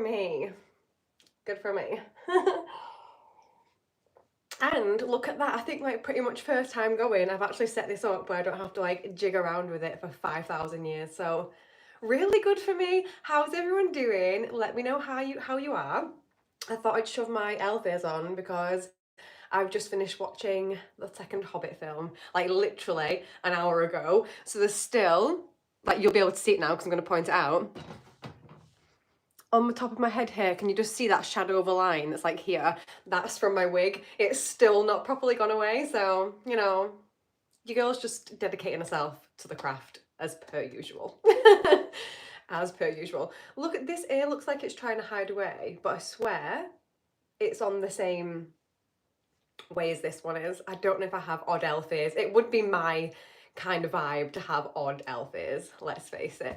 me. Good for me. And look at that, I think like pretty much first time going, I've actually set this up where I don't have to like jig around with it for 5,000 years. So really good for me. How's everyone doing? Let me know how you are. I thought I'd shove my elf ears on because I've just finished watching the second Hobbit film, like literally an hour ago. So there's still, like you'll be able to see it now because I'm going to point it out. On the top of my head here, can you just see that shadow of a line that's like here? That's from my wig. It's still not properly gone away, so, you know, your girl's just dedicating herself to the craft, as per usual. As per usual. Look at this ear, looks like it's trying to hide away, but I swear it's on the same way as this one is. I don't know if I have odd elf ears. It would be my kind of vibe to have odd elf ears, let's face it.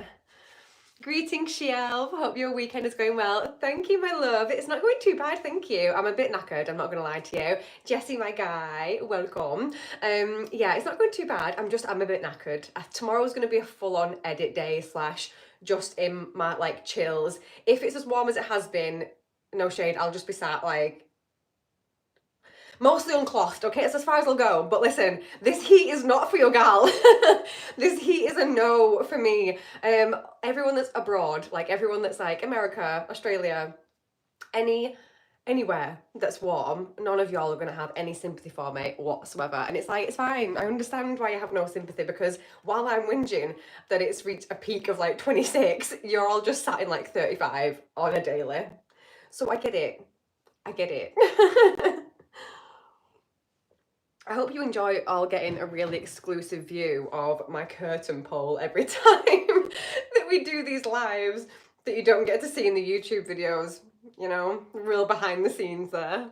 Greetings, Shielv. Hope your weekend is going well. Thank you, my love. It's not going too bad, thank you. I'm a bit knackered, I'm not going to lie to you. Jesse, my guy, welcome. Yeah, it's not going too bad. I'm a bit knackered. Tomorrow's going to be a full-on edit day / just in my, like, chills. If it's as warm as it has been, no shade, I'll just be sat, like, mostly unclothed, okay? It's as far as I'll go. But listen, this heat is not for your gal. This heat is a no for me. Everyone that's abroad, like everyone that's like America, Australia, anywhere that's warm, none of y'all are going to have any sympathy for me whatsoever. And it's like, it's fine. I understand why you have no sympathy, because while I'm whinging that it's reached a peak of like 26, you're all just sat in like 35 on a daily. So I get it. I get it. I hope you enjoy all getting a really exclusive view of my curtain pole every time that we do these lives that you don't get to see in the YouTube videos, you know, real behind the scenes there.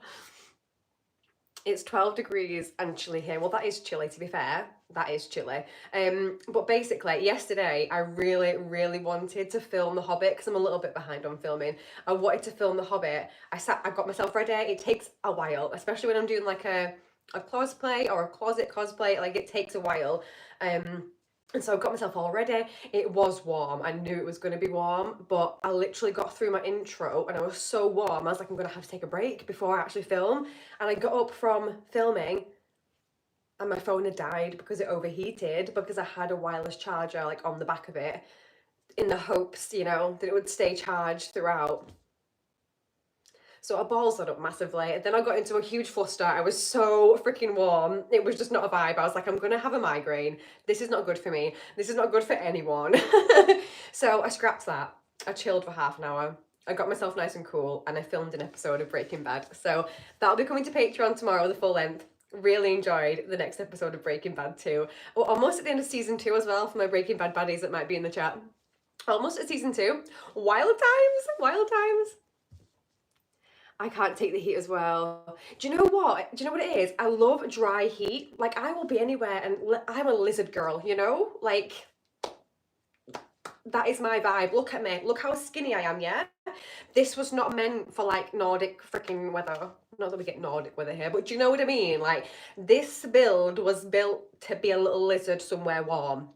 It's 12 degrees and chilly here. Well, that is chilly, to be fair. That is chilly. But basically, yesterday, I really wanted to film The Hobbit because I'm a little bit behind on filming. I wanted to film The Hobbit. I got myself ready. It takes a while, especially when I'm doing like a cosplay or a closet cosplay. Like, it takes a while. And so I got myself all ready. It was warm. I knew it was going to be warm, but I literally got through my intro and I was so warm. I was like, I'm going to have to take a break before I actually film. And I got up from filming and my phone had died because it overheated, because I had a wireless charger like on the back of it in the hopes, you know, that it would stay charged throughout. So I balls that up massively. And then I got into a huge fluster. I was so freaking warm. It was just not a vibe. I was like, I'm going to have a migraine. This is not good for me. This is not good for anyone. So I scrapped that. I chilled for half an hour. I got myself nice and cool and I filmed an episode of Breaking Bad. So that'll be coming to Patreon tomorrow, the full length. Really enjoyed the next episode of Breaking Bad too. We're almost at the end of season 2 as well for my Breaking Bad baddies that might be in the chat. Almost at season 2. Wild times, wild times. I can't take the heat as well. Do you know what? Do you know what it is? I love dry heat. Like, I will be anywhere and I'm a lizard girl, you know? Like, that is my vibe. Look at me. Look how skinny I am, yeah? This was not meant for, like, Nordic freaking weather. Not that we get Nordic weather here, but do you know what I mean? Like, this build was built to be a little lizard somewhere warm.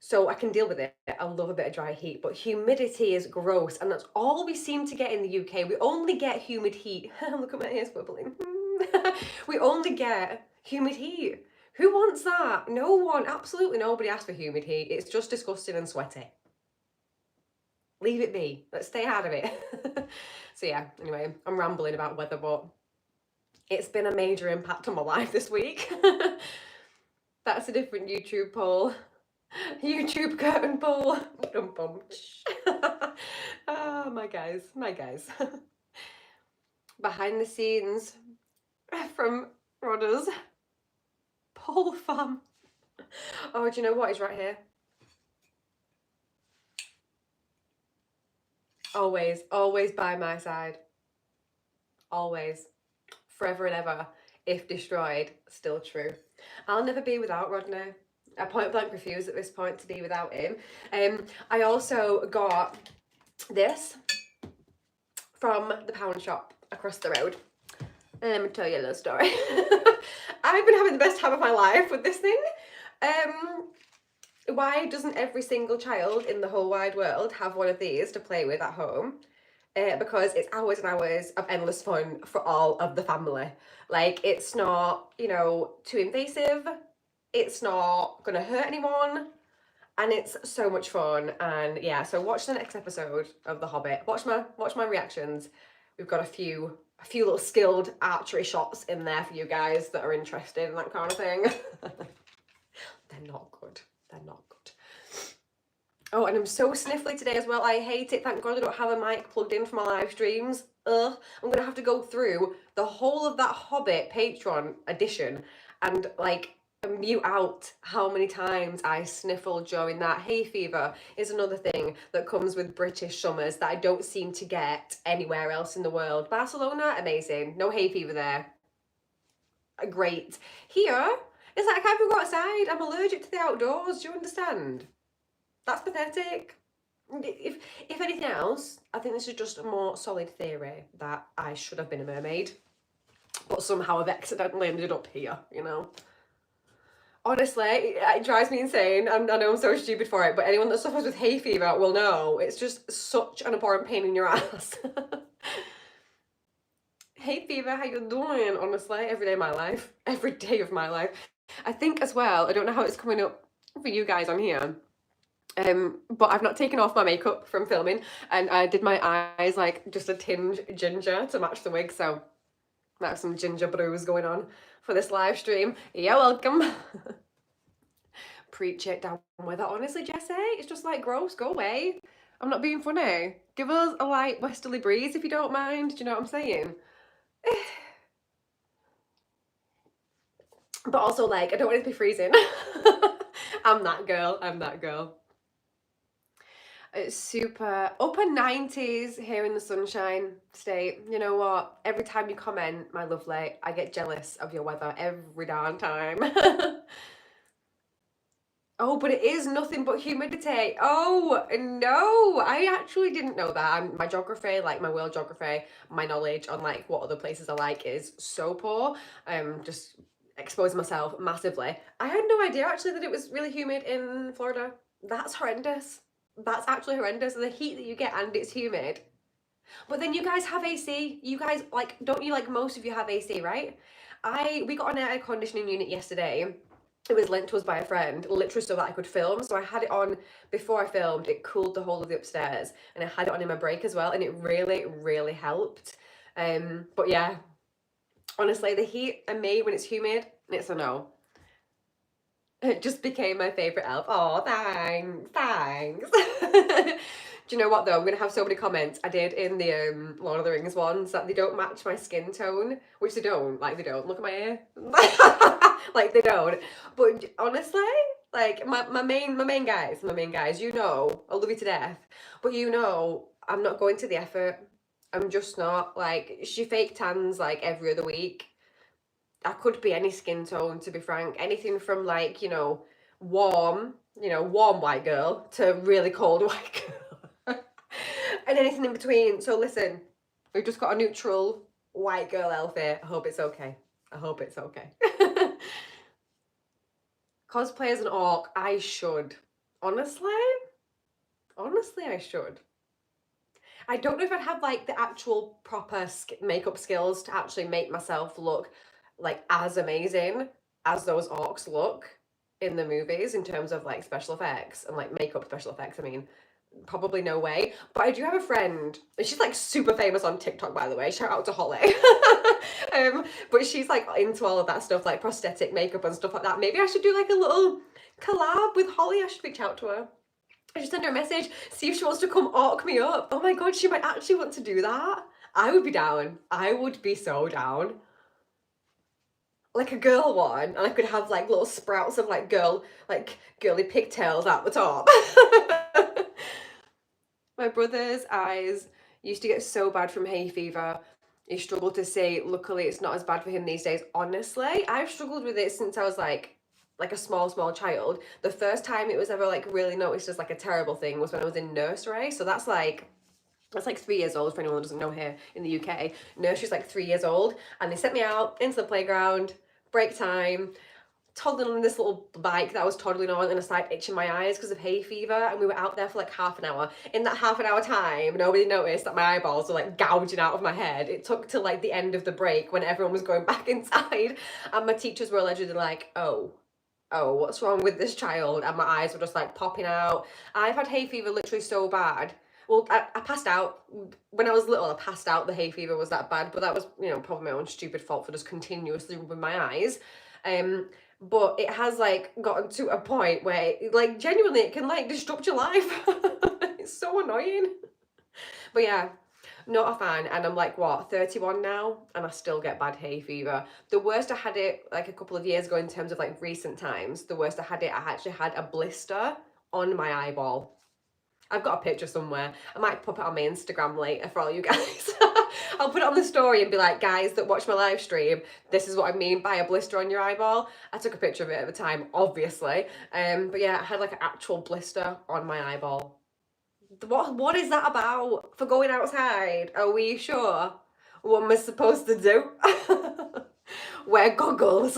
So I can deal with it. I love a bit of dry heat, but humidity is gross, and that's all we seem to get in the UK. We only get humid heat. Look at my ears bubbling. We only get humid heat. Who wants that? No one. Absolutely nobody asks for humid heat. It's just disgusting and sweaty. Leave it be. Let's stay out of it. So yeah, anyway, I'm rambling about weather, but it's been a major impact on my life this week. That's a different YouTube poll. YouTube curtain pole. Ah, my guys. Behind the scenes from Rodder's pole fam. Oh, do you know what is right here? Always by my side. Always. Forever and ever. If destroyed, still true. I'll never be without Rodney. I point blank refuse at this point to be without him. I also got this from the pound shop across the road. And let me tell you a little story. I've been having the best time of my life with this thing. Why doesn't every single child in the whole wide world have one of these to play with at home? because it's hours and hours of endless fun for all of the family. Like, it's not, you know, too invasive, it's not gonna hurt anyone, and it's so much fun. And yeah, so watch the next episode of The Hobbit. Watch my reactions. We've got a few little skilled archery shots in there for you guys that are interested in that kind of thing. They're not good. They're not good. Oh, and I'm so sniffly today as well. I hate it. Thank God I don't have a mic plugged in for my live streams. Ugh. I'm going to have to go through the whole of that Hobbit Patreon edition and like mute out how many times I sniffle during that. Hay fever is another thing that comes with British summers that I don't seem to get anywhere else in the world. Barcelona, amazing. No hay fever there. Great. Here, it's like I can't even go outside. I'm allergic to the outdoors. Do you understand? That's pathetic. If anything else, I think this is just a more solid theory that I should have been a mermaid, but somehow I've accidentally ended up here, you know? Honestly, it drives me insane. I know I'm so stupid for it, but anyone that suffers with hay fever will know it's just such an abhorrent pain in your ass. Hay fever, how you doing? Honestly, every day of my life. Every day of my life. I think as well, I don't know how it's coming up for you guys on here, but I've not taken off my makeup from filming, and I did my eyes like just a tinge ginger to match the wig, so that's some ginger brews going on for this live stream. You're welcome. Preach it down with it. Honestly, Jessie, it's just like gross, go away. I'm not being funny. Give us a light westerly breeze if you don't mind. Do you know what I'm saying? But also, like, I don't want it to be freezing. I'm that girl. I'm that girl. It's super upper 90s here in the Sunshine State. You know what? Every time you comment, my lovely, I get jealous of your weather every darn time. Oh, but it is nothing but humidity. Oh, no, I actually didn't know that. My geography, like my world geography, my knowledge on like what other places I like is so poor. Just exposing myself massively. I had no idea actually that it was really humid in Florida. That's horrendous. That's actually horrendous. The heat that you get and it's humid. But then you guys have AC. You guys, like, don't you, like, most of you have AC, right? We got an air conditioning unit yesterday. It was lent to us by a friend, literally so that I could film. So I had it on before I filmed. It cooled the whole of the upstairs, and I had it on in my break as well, and it really, really helped. But yeah, honestly, the heat and me when it's humid, it's a no. It just became my favourite elf. Oh, thanks, thanks. Do you know what though? I'm gonna have so many comments. I did in the Lord of the Rings ones that they don't match my skin tone, which they don't. Like they don't. Look at my hair. Like they don't. But honestly, like my main guys, you know, I love you to death. But you know, I'm not going to the effort. I'm just not. Like she fake tans like every other week. I could be any skin tone, to be frank. Anything from like, warm, warm white girl to really cold white girl. And anything in between. So listen, we've just got a neutral white girl outfit. I hope it's okay. I hope it's okay. Cosplay as an orc, I should. Honestly, I should. I don't know if I'd have like the actual proper makeup skills to actually make myself look like as amazing as those orcs look in the movies in terms of like special effects and like makeup special effects. I mean, probably no way. But I do have a friend, and she's like super famous on TikTok, by the way. Shout out to Holly. But she's like into all of that stuff, like prosthetic makeup and stuff like that. Maybe I should do like a little collab with Holly. I should reach out to her. I should send her a message, see if she wants to come orc me up. Oh my god, she might actually want to do that. I would be down. I would be so down. Like a girl one, and I could have like little sprouts of like girly pigtails at the top. My brother's eyes used to get so bad from hay fever. He struggled to see. Luckily, it's not as bad for him these days. Honestly, I've struggled with it since I was like a small child. The first time it was ever like really noticed as like a terrible thing was when I was in nursery. So that's like 3 years old for anyone who doesn't know here in the UK. Nursery's like 3 years old, and they sent me out into the playground, break time, toddling on this little bike that I was toddling on, and I started itching my eyes because of hay fever, and we were out there for like half an hour. In that half an hour time, nobody noticed that my eyeballs were like gouging out of my head. It took till like the end of the break when everyone was going back inside, and my teachers were allegedly like, oh, what's wrong with this child? And my eyes were just like popping out. I've had hay fever literally so bad. Well, I passed out. When I was little, I passed out. The hay fever was that bad, but that was, you know, probably my own stupid fault for just continuously rubbing my eyes. But it has like gotten to a point where like genuinely it can like disrupt your life. It's so annoying. But yeah, not a fan. And I'm like, what, 31 now, and I still get bad hay fever. The worst I had it like a couple of years ago in terms of like recent times. The worst I had it, I actually had a blister on my eyeball. I've got a picture somewhere. I might pop it on my Instagram later for all you guys. I'll put it on the story and be like, guys that watch my live stream, this is what I mean by a blister on your eyeball. I took a picture of it at the time, obviously. But yeah, I had like an actual blister on my eyeball. What is that about? For going outside? Are we sure? What am I supposed to do? Wear goggles.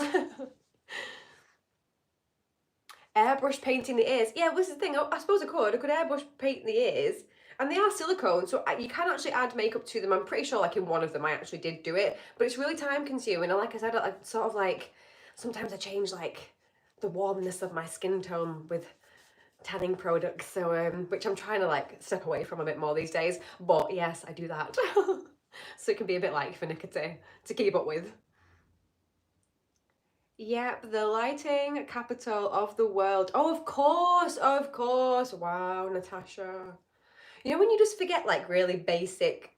Airbrush painting the ears. Yeah, well, this is the thing. I suppose I could airbrush paint the ears. And they are silicone, so you can actually add makeup to them. I'm pretty sure like in one of them I actually did do it. But it's really time consuming. And like I said, I sort of like, sometimes I change like the warmness of my skin tone with tanning products. So, which I'm trying to like step away from a bit more these days. But yes, I do that. So it can be a bit like finicky to keep up with. Yep, the lighting capital of the world. Oh, of course, of course. Wow, Natasha. You know when you just forget like really basic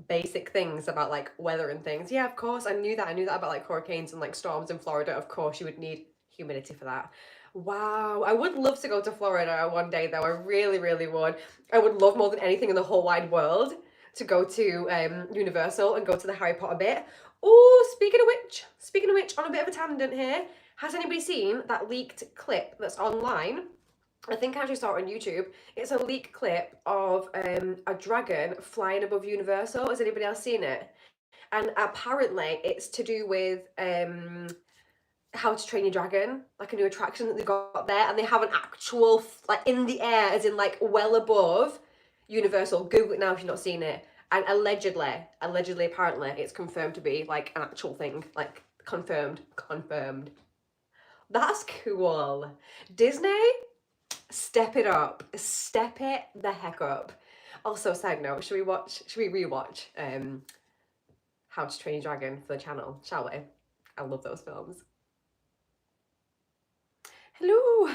things about like weather and things. Yeah, of course. I knew that. I knew that about like hurricanes and like storms in Florida. Of course, you would need humidity for that. Wow. I would love to go to Florida one day though. I really, really would. I would love more than anything in the whole wide world to go to Universal and go to the Harry Potter bit. Oh, speaking of which, on a bit of a tangent here, has anybody seen that leaked clip that's online? I think I actually saw it on YouTube. It's a leaked clip of a dragon flying above Universal. Has anybody else seen it? And apparently it's to do with How to Train Your Dragon, like a new attraction that they've got there, and they have an actual, like in the air, as in like well above Universal. Google it now if you've not seen it. And allegedly, apparently, it's confirmed to be like an actual thing, like confirmed. That's cool. Disney, step it up. Step it the heck up. Also, side note, should we rewatch How to Train Your Dragon for the channel, shall we? I love those films. Hello.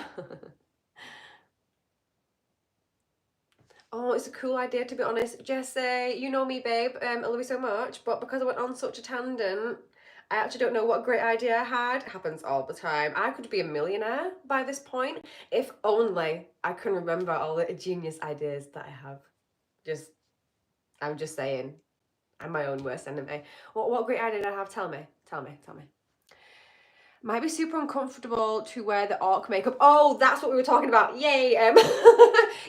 Oh, it's a cool idea, to be honest. Jesse, you know me, babe. I love you so much. But because I went on such a tangent, I actually don't know what great idea I had. It happens all the time. I could be a millionaire by this point if only I can remember all the genius ideas that I have. I'm just saying. I'm my own worst enemy. What great idea did I have? Tell me. Might be super uncomfortable to wear the orc makeup. Oh, that's what we were talking about. Yay.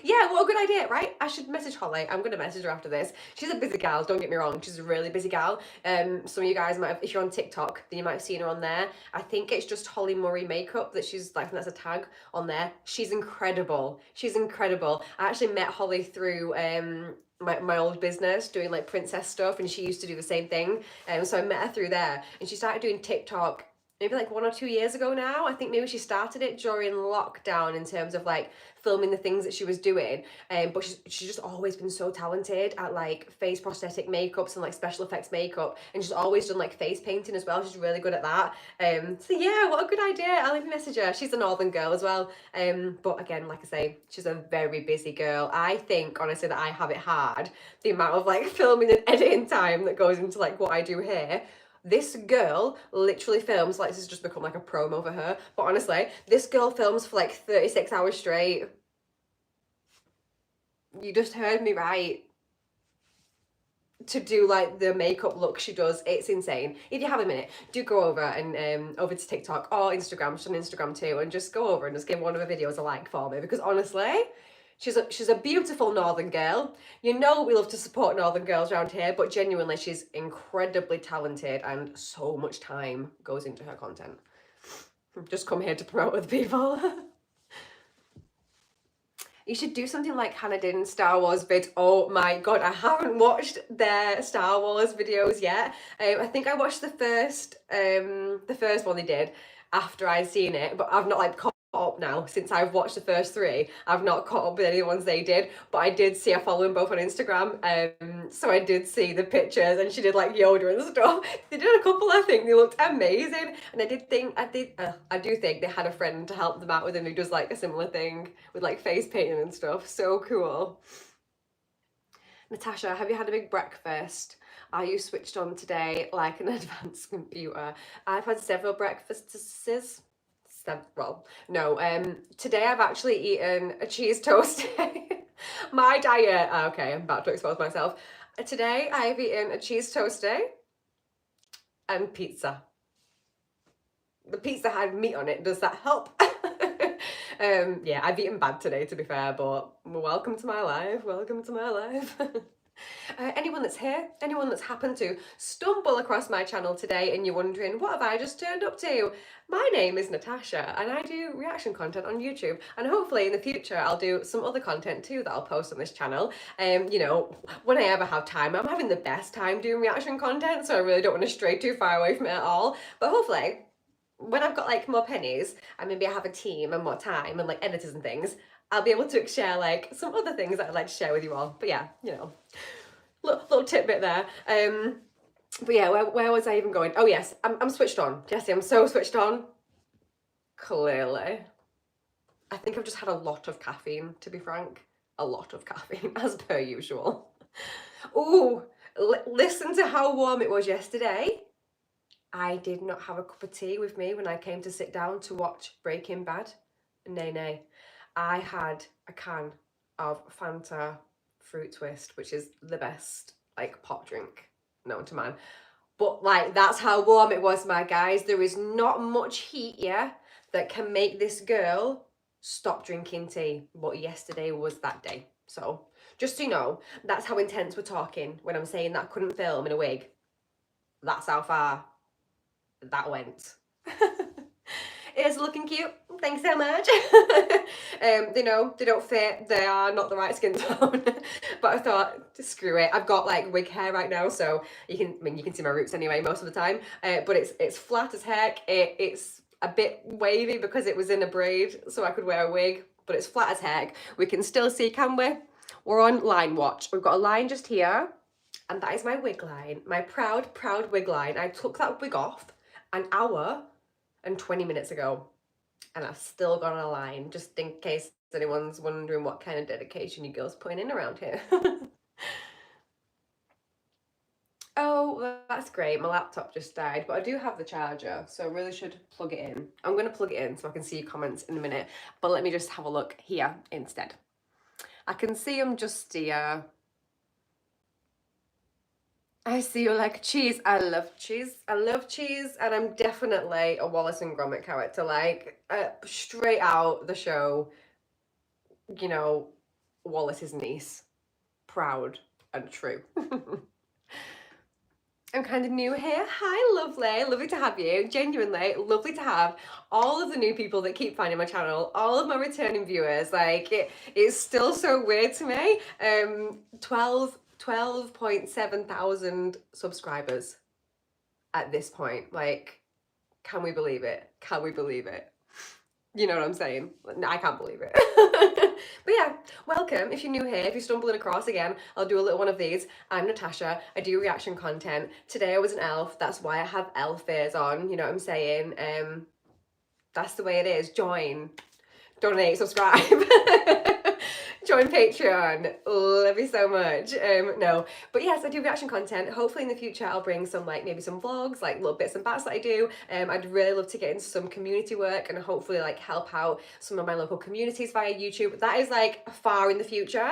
Yeah, what a good idea, right? I should message Holly. I'm going to message her after this. She's a busy gal, don't get me wrong. She's a really busy gal. Some of you guys might have, if you're on TikTok, then you might have seen her on there. I think it's just Holly Murray makeup that she's like, that's a tag on there. She's incredible. I actually met Holly through my old business doing like princess stuff, and she used to do the same thing. So I met her through there, and she started doing TikTok maybe like 1 or 2 years ago now. I think maybe she started it during lockdown in terms of like filming the things that she was doing. But she's just always been so talented at like face prosthetic makeups and like special effects makeup. And she's always done like face painting as well. She's really good at that. So yeah, what a good idea. I'll even message her. She's a northern girl as well. But again, like I say, she's a very busy girl. I think honestly that I have it hard. The amount of like filming and editing time that goes into like what I do here. This girl literally films, like this has just become like a promo for her, but honestly, this girl films for like 36 hours straight. You just heard me right. To do like the makeup look she does, it's insane. If you have a minute, do go over and over to TikTok or Instagram. She's on Instagram too, and just go over and just give one of her videos a like for me, because honestly, she's a beautiful northern girl. You know we love to support northern girls around here, but genuinely she's incredibly talented and so much time goes into her content. Just come here to promote other people. You should do something like Hannah did in Star Wars vids. Oh my god, I haven't watched their Star Wars videos yet. I think I watched the first one they did after I'd seen it, but I've not like caught up now since I've watched the first three. I've not caught up with any of the ones they did, but I did see, I follow them both on Instagram, so I did see the pictures, and she did like Yoda and stuff. They did a couple, I think they looked amazing, and I do think they had a friend to help them out with them who does like a similar thing with like face painting and stuff. So cool. Natasha, have you had a big breakfast? Are you switched on today like an advanced computer? I've had several breakfasts. Well, no. Today I've actually eaten a cheese toast. My diet. Okay, I'm about to expose myself. Today I've eaten a cheese toastie and pizza. The pizza had meat on it. Does that help? Yeah, I've eaten bad today, to be fair, but welcome to my life. Welcome to my life. Anyone that's here, anyone that's happened to stumble across my channel today and you're wondering, what have I just turned up to? My name is Natasha and I do reaction content on YouTube, and hopefully in the future I'll do some other content too that I'll post on this channel. You know, when I ever have time. I'm having the best time doing reaction content, so I really don't want to stray too far away from it at all. But hopefully, when I've got like more pennies and maybe I have a team and more time and like editors and things, I'll be able to share like some other things that I'd like to share with you all. But yeah, you know, little tidbit there. But yeah, where was I even going? Oh yes, I'm switched on. Jessie, I'm so switched on. Clearly. I think I've just had a lot of caffeine, to be frank. A lot of caffeine, as per usual. Ooh, listen to how warm it was yesterday. I did not have a cup of tea with me when I came to sit down to watch Breaking Bad. Nay. I had a can of Fanta Fruit Twist, which is the best like pot drink known to man. But like, that's how warm it was, my guys. There is not much heat here that can make this girl stop drinking tea. But yesterday was that day. So just so you know, that's how intense we're talking when I'm saying that I couldn't film in a wig. That's how far that went. It's looking cute. Thanks so much. You know, they don't fit. They are not the right skin tone. But I thought, screw it. I've got like wig hair right now, so you can see my roots anyway most of the time. But it's flat as heck. It's a bit wavy because it was in a braid, so I could wear a wig. But it's flat as heck. We can still see, can we? We're on line watch. We've got a line just here, and that is my wig line. My proud wig line. I took that wig off an hour and 20 minutes ago, and I've still got on a line, just in case anyone's wondering what kind of dedication you girls putting in around here. Oh, that's great. My laptop just died, but I do have the charger, so I really should plug it in. I'm going to plug it in so I can see your comments in a minute, but let me just have a look here instead. I can see them just here. I see you like cheese. I love cheese. I love cheese, and I'm definitely a Wallace and Gromit character. Like, straight out the show, you know, Wallace's niece. Proud and true. I'm kind of new here. Hi, lovely. Lovely to have you. Genuinely, lovely to have all of the new people that keep finding my channel, all of my returning viewers. Like, it's still so weird to me. 12.7 thousand subscribers at this point. Like, can we believe it? Can we believe it? You know what I'm saying? No, I can't believe it. But yeah, welcome. If you're new here, if you're stumbling across again, I'll do a little one of these. I'm Natasha. I do reaction content. Today I was an elf. That's why I have elf ears on. You know what I'm saying? That's the way it is. Join, donate, subscribe. Join Patreon. Love you so much. No, but yes, I do reaction content. Hopefully in the future I'll bring some like maybe some vlogs, like little bits and bats that I do. I'd really love to get into some community work and hopefully like help out some of my local communities via YouTube. That is like far in the future,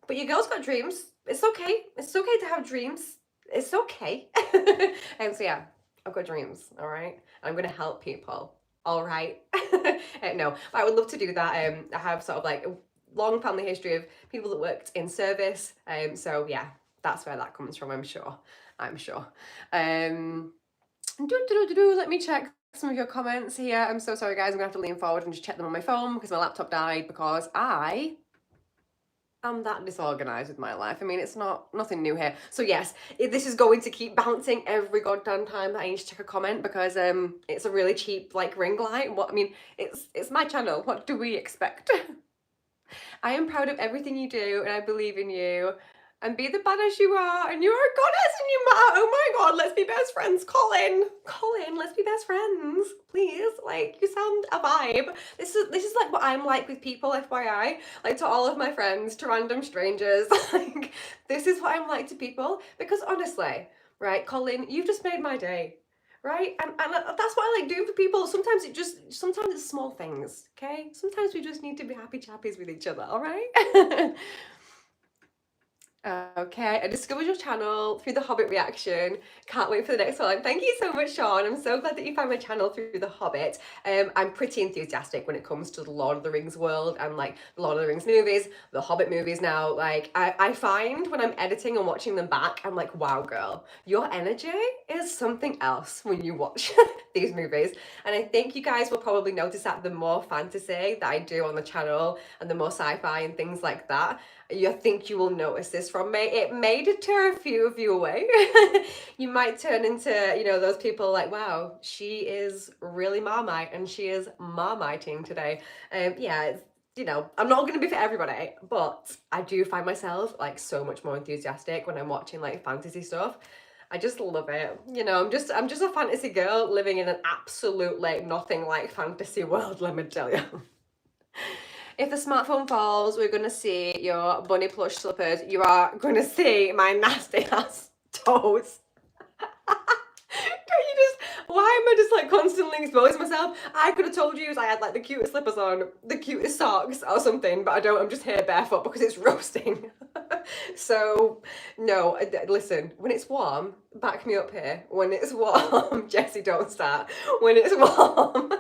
but your girl's got dreams. It's okay. It's okay to have dreams. It's okay. And so yeah, I've got dreams. All right, I'm gonna help people. All right. No, but I would love to do that. I have sort of like long family history of people that worked in service, so yeah, that's where that comes from. I'm sure. Let me check some of your comments here. I'm so sorry, guys. I'm gonna have to lean forward and just check them on my phone because my laptop died because I'm that disorganized with my life. I mean, it's nothing new here. So yes, this is going to keep bouncing every goddamn time that I need to check a comment because it's a really cheap like ring light. What I mean, it's my channel. What do we expect? I am proud of everything you do and I believe in you. And be the badass you are, and you are a goddess and you matter. Oh my god, let's be best friends. Colin, let's be best friends. Please. Like, you sound a vibe. This is like what I'm like with people, FYI. Like to all of my friends, to random strangers. Like, this is what I'm like to people. Because honestly, right, Colin, you've just made my day. Right? And that's what I like doing for people. Sometimes it's small things, okay? Sometimes we just need to be happy chappies with each other, alright? Okay, I discovered your channel through the Hobbit reaction. Can't wait for the next one. Thank you so much, Sean. I'm so glad that you found my channel through the Hobbit. I'm pretty enthusiastic when it comes to the Lord of the Rings world and like the Lord of the Rings movies, the Hobbit movies now. Like I find when I'm editing and watching them back, I'm like, wow, girl, your energy is something else when you watch these movies. And I think you guys will probably notice that the more fantasy that I do on the channel and the more sci-fi and things like that, I think you will notice this from me. It may deter a few of you away. You might turn into, you know, those people like, wow, she is really Marmite and she is Marmiting today. Yeah, it's, you know, I'm not going to be for everybody, but I do find myself like so much more enthusiastic when I'm watching like fantasy stuff. I just love it. You know, I'm just a fantasy girl living in an absolutely nothing like fantasy world, let me tell you. If the smartphone falls, we're going to see your bunny plush slippers. You are going to see my nasty ass toes. Why am I just like constantly exposing myself? I could have told you I had like the cutest slippers on, the cutest socks or something, but I don't. I'm just here barefoot because it's roasting. So, no, listen, when it's warm, back me up here. When it's warm, Jessie, don't start. When it's warm.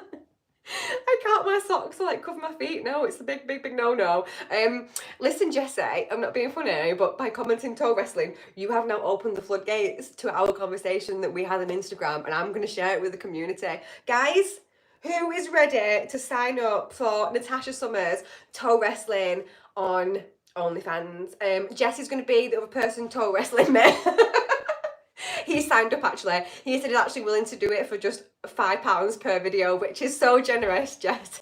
I can't wear socks to like cover my feet. No, it's a big no-no. Listen, Jessie, I'm not being funny, but by commenting toe wrestling, you have now opened the floodgates to our conversation that we had on Instagram, and I'm going to share it with the community. Guys, who is ready to sign up for Natasha Summers toe wrestling on OnlyFans? Jessie's going to be the other person toe wrestling me. He signed up actually. He said he's actually willing to do it for just £5 per video, which is so generous, Jess.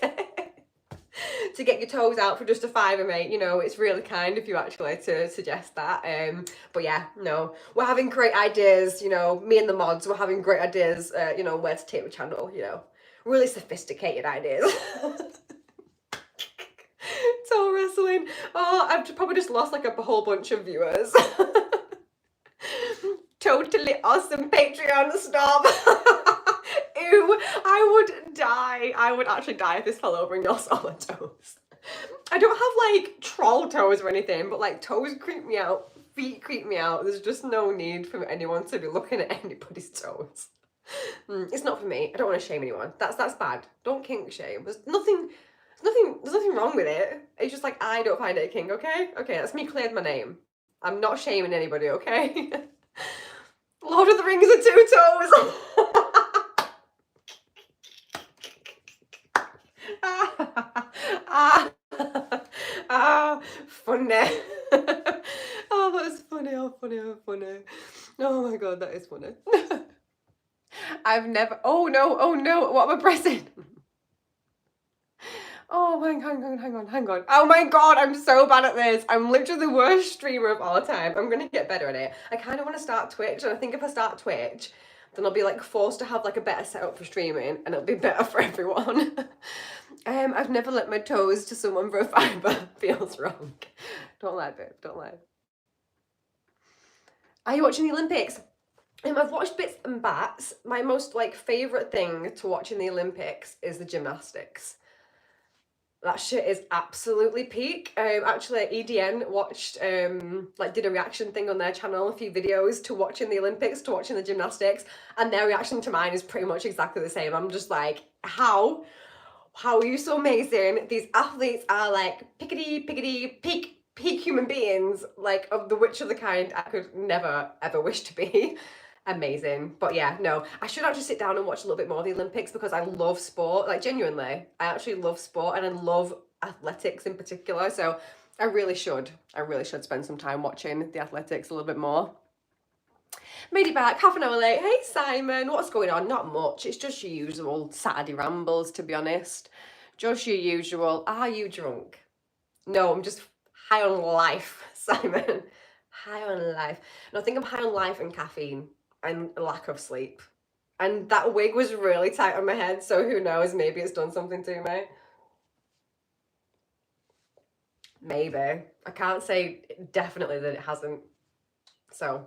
To get your toes out for just a fiver, mate. You know, it's really kind of you actually to suggest that. But yeah, no, we're having great ideas. You know, me and the mods, we're having great ideas. You know, where to take the channel. You know, really sophisticated ideas. Toe wrestling. Oh, I've probably just lost like a whole bunch of viewers. Totally awesome Patreon stop. Ew, I would die. I would actually die if this fell over and y'all saw my toes. I don't have like troll toes or anything, but like toes creep me out, feet creep me out. There's just no need for anyone to be looking at anybody's toes. It's not for me. I don't want to shame anyone. That's bad. Don't kink shame. There's nothing wrong with it. It's just like I don't find it a kink, okay? Okay, that's me cleared my name. I'm not shaming anybody, okay? Lord of the Rings are two toes. Funny. Oh, that's funny. Oh, funny. Oh, funny. Oh my god, that is funny. I've never. Oh no. What am I pressing? Oh, hang on. Oh my god, I'm so bad at this. I'm literally the worst streamer of all time. I'm gonna get better at it. I kind of want to start Twitch, and I think if I start Twitch, then I'll be like forced to have like a better setup for streaming, and it'll be better for everyone. I've never let my toes to someone for a fiver. Feels wrong. Don't lie, babe. Don't lie. Are you watching the Olympics? I've watched bits and bats. My most like favourite thing to watch in the Olympics is the gymnastics. That shit is absolutely peak. Actually, EDN watched, like did a reaction thing on their channel, a few videos to watching the Olympics, to watching the gymnastics, and their reaction to mine is pretty much exactly the same. I'm just like, how are you so amazing? These athletes are like pickety, peak human beings, like of the which of the kind I could never ever wish to be. Amazing. But yeah, no, I should actually sit down and watch a little bit more of the Olympics because I love sport. Like, genuinely, I actually love sport and I love athletics in particular. So I really should. I really should spend some time watching the athletics a little bit more. Made it back half an hour late. Hey, Simon, what's going on? Not much. It's just your usual Saturday rambles, to be honest. Just your usual. Are you drunk? No, I'm just high on life, Simon. High on life. No, I think I'm high on life and caffeine and lack of sleep. And that wig was really tight on my head, so who knows? Maybe it's done something to me. Maybe. I can't say definitely that it hasn't. So,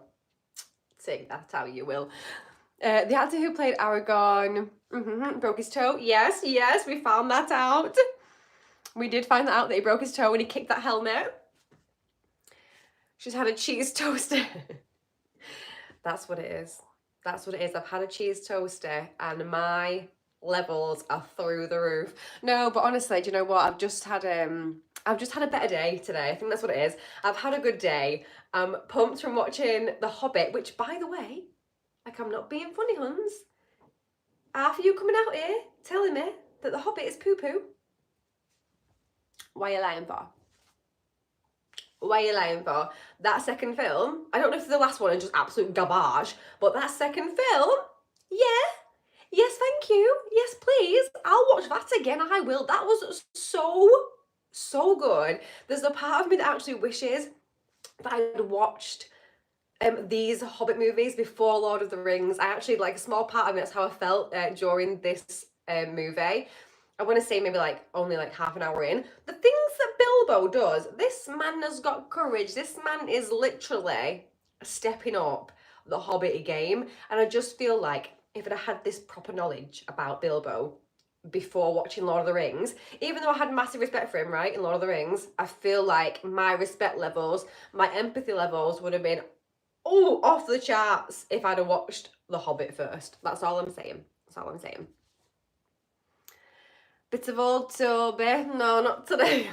take that how you will. The actor who played Aragorn broke his toe. Yes, yes, we found that out. We did find that out that he broke his toe when he kicked that helmet. She's had a cheese toaster. That's what it is. That's what it is. I've had a cheese toaster and my levels are through the roof. No, but honestly, do you know what? I've just had a better day today. I think that's what it is. I've had a good day. I'm pumped from watching The Hobbit, which, by the way, like, I'm not being funny, huns. Half of you coming out here telling me that The Hobbit is poo-poo. Why are you lying for? Why are you lying for? That second film, I don't know if the last one is just absolute garbage, but that second film, yeah, yes, thank you, yes, please, I'll watch that again, I will. That was so good. There's a part of me that actually wishes that I'd watched these Hobbit movies before Lord of the Rings. I actually, like, a small part of me, that's how I felt during this movie. I want to say maybe like only like half an hour in. The things that Bilbo does, this man has got courage. This man is literally stepping up the Hobbit game. And I just feel like if I'd had this proper knowledge about Bilbo before watching Lord of the Rings, even though I had massive respect for him, right, in Lord of the Rings, I feel like my respect levels, my empathy levels would have been off the charts if I'd have watched The Hobbit first. That's all I'm saying. That's all I'm saying. Bit of old Toby. No, not today.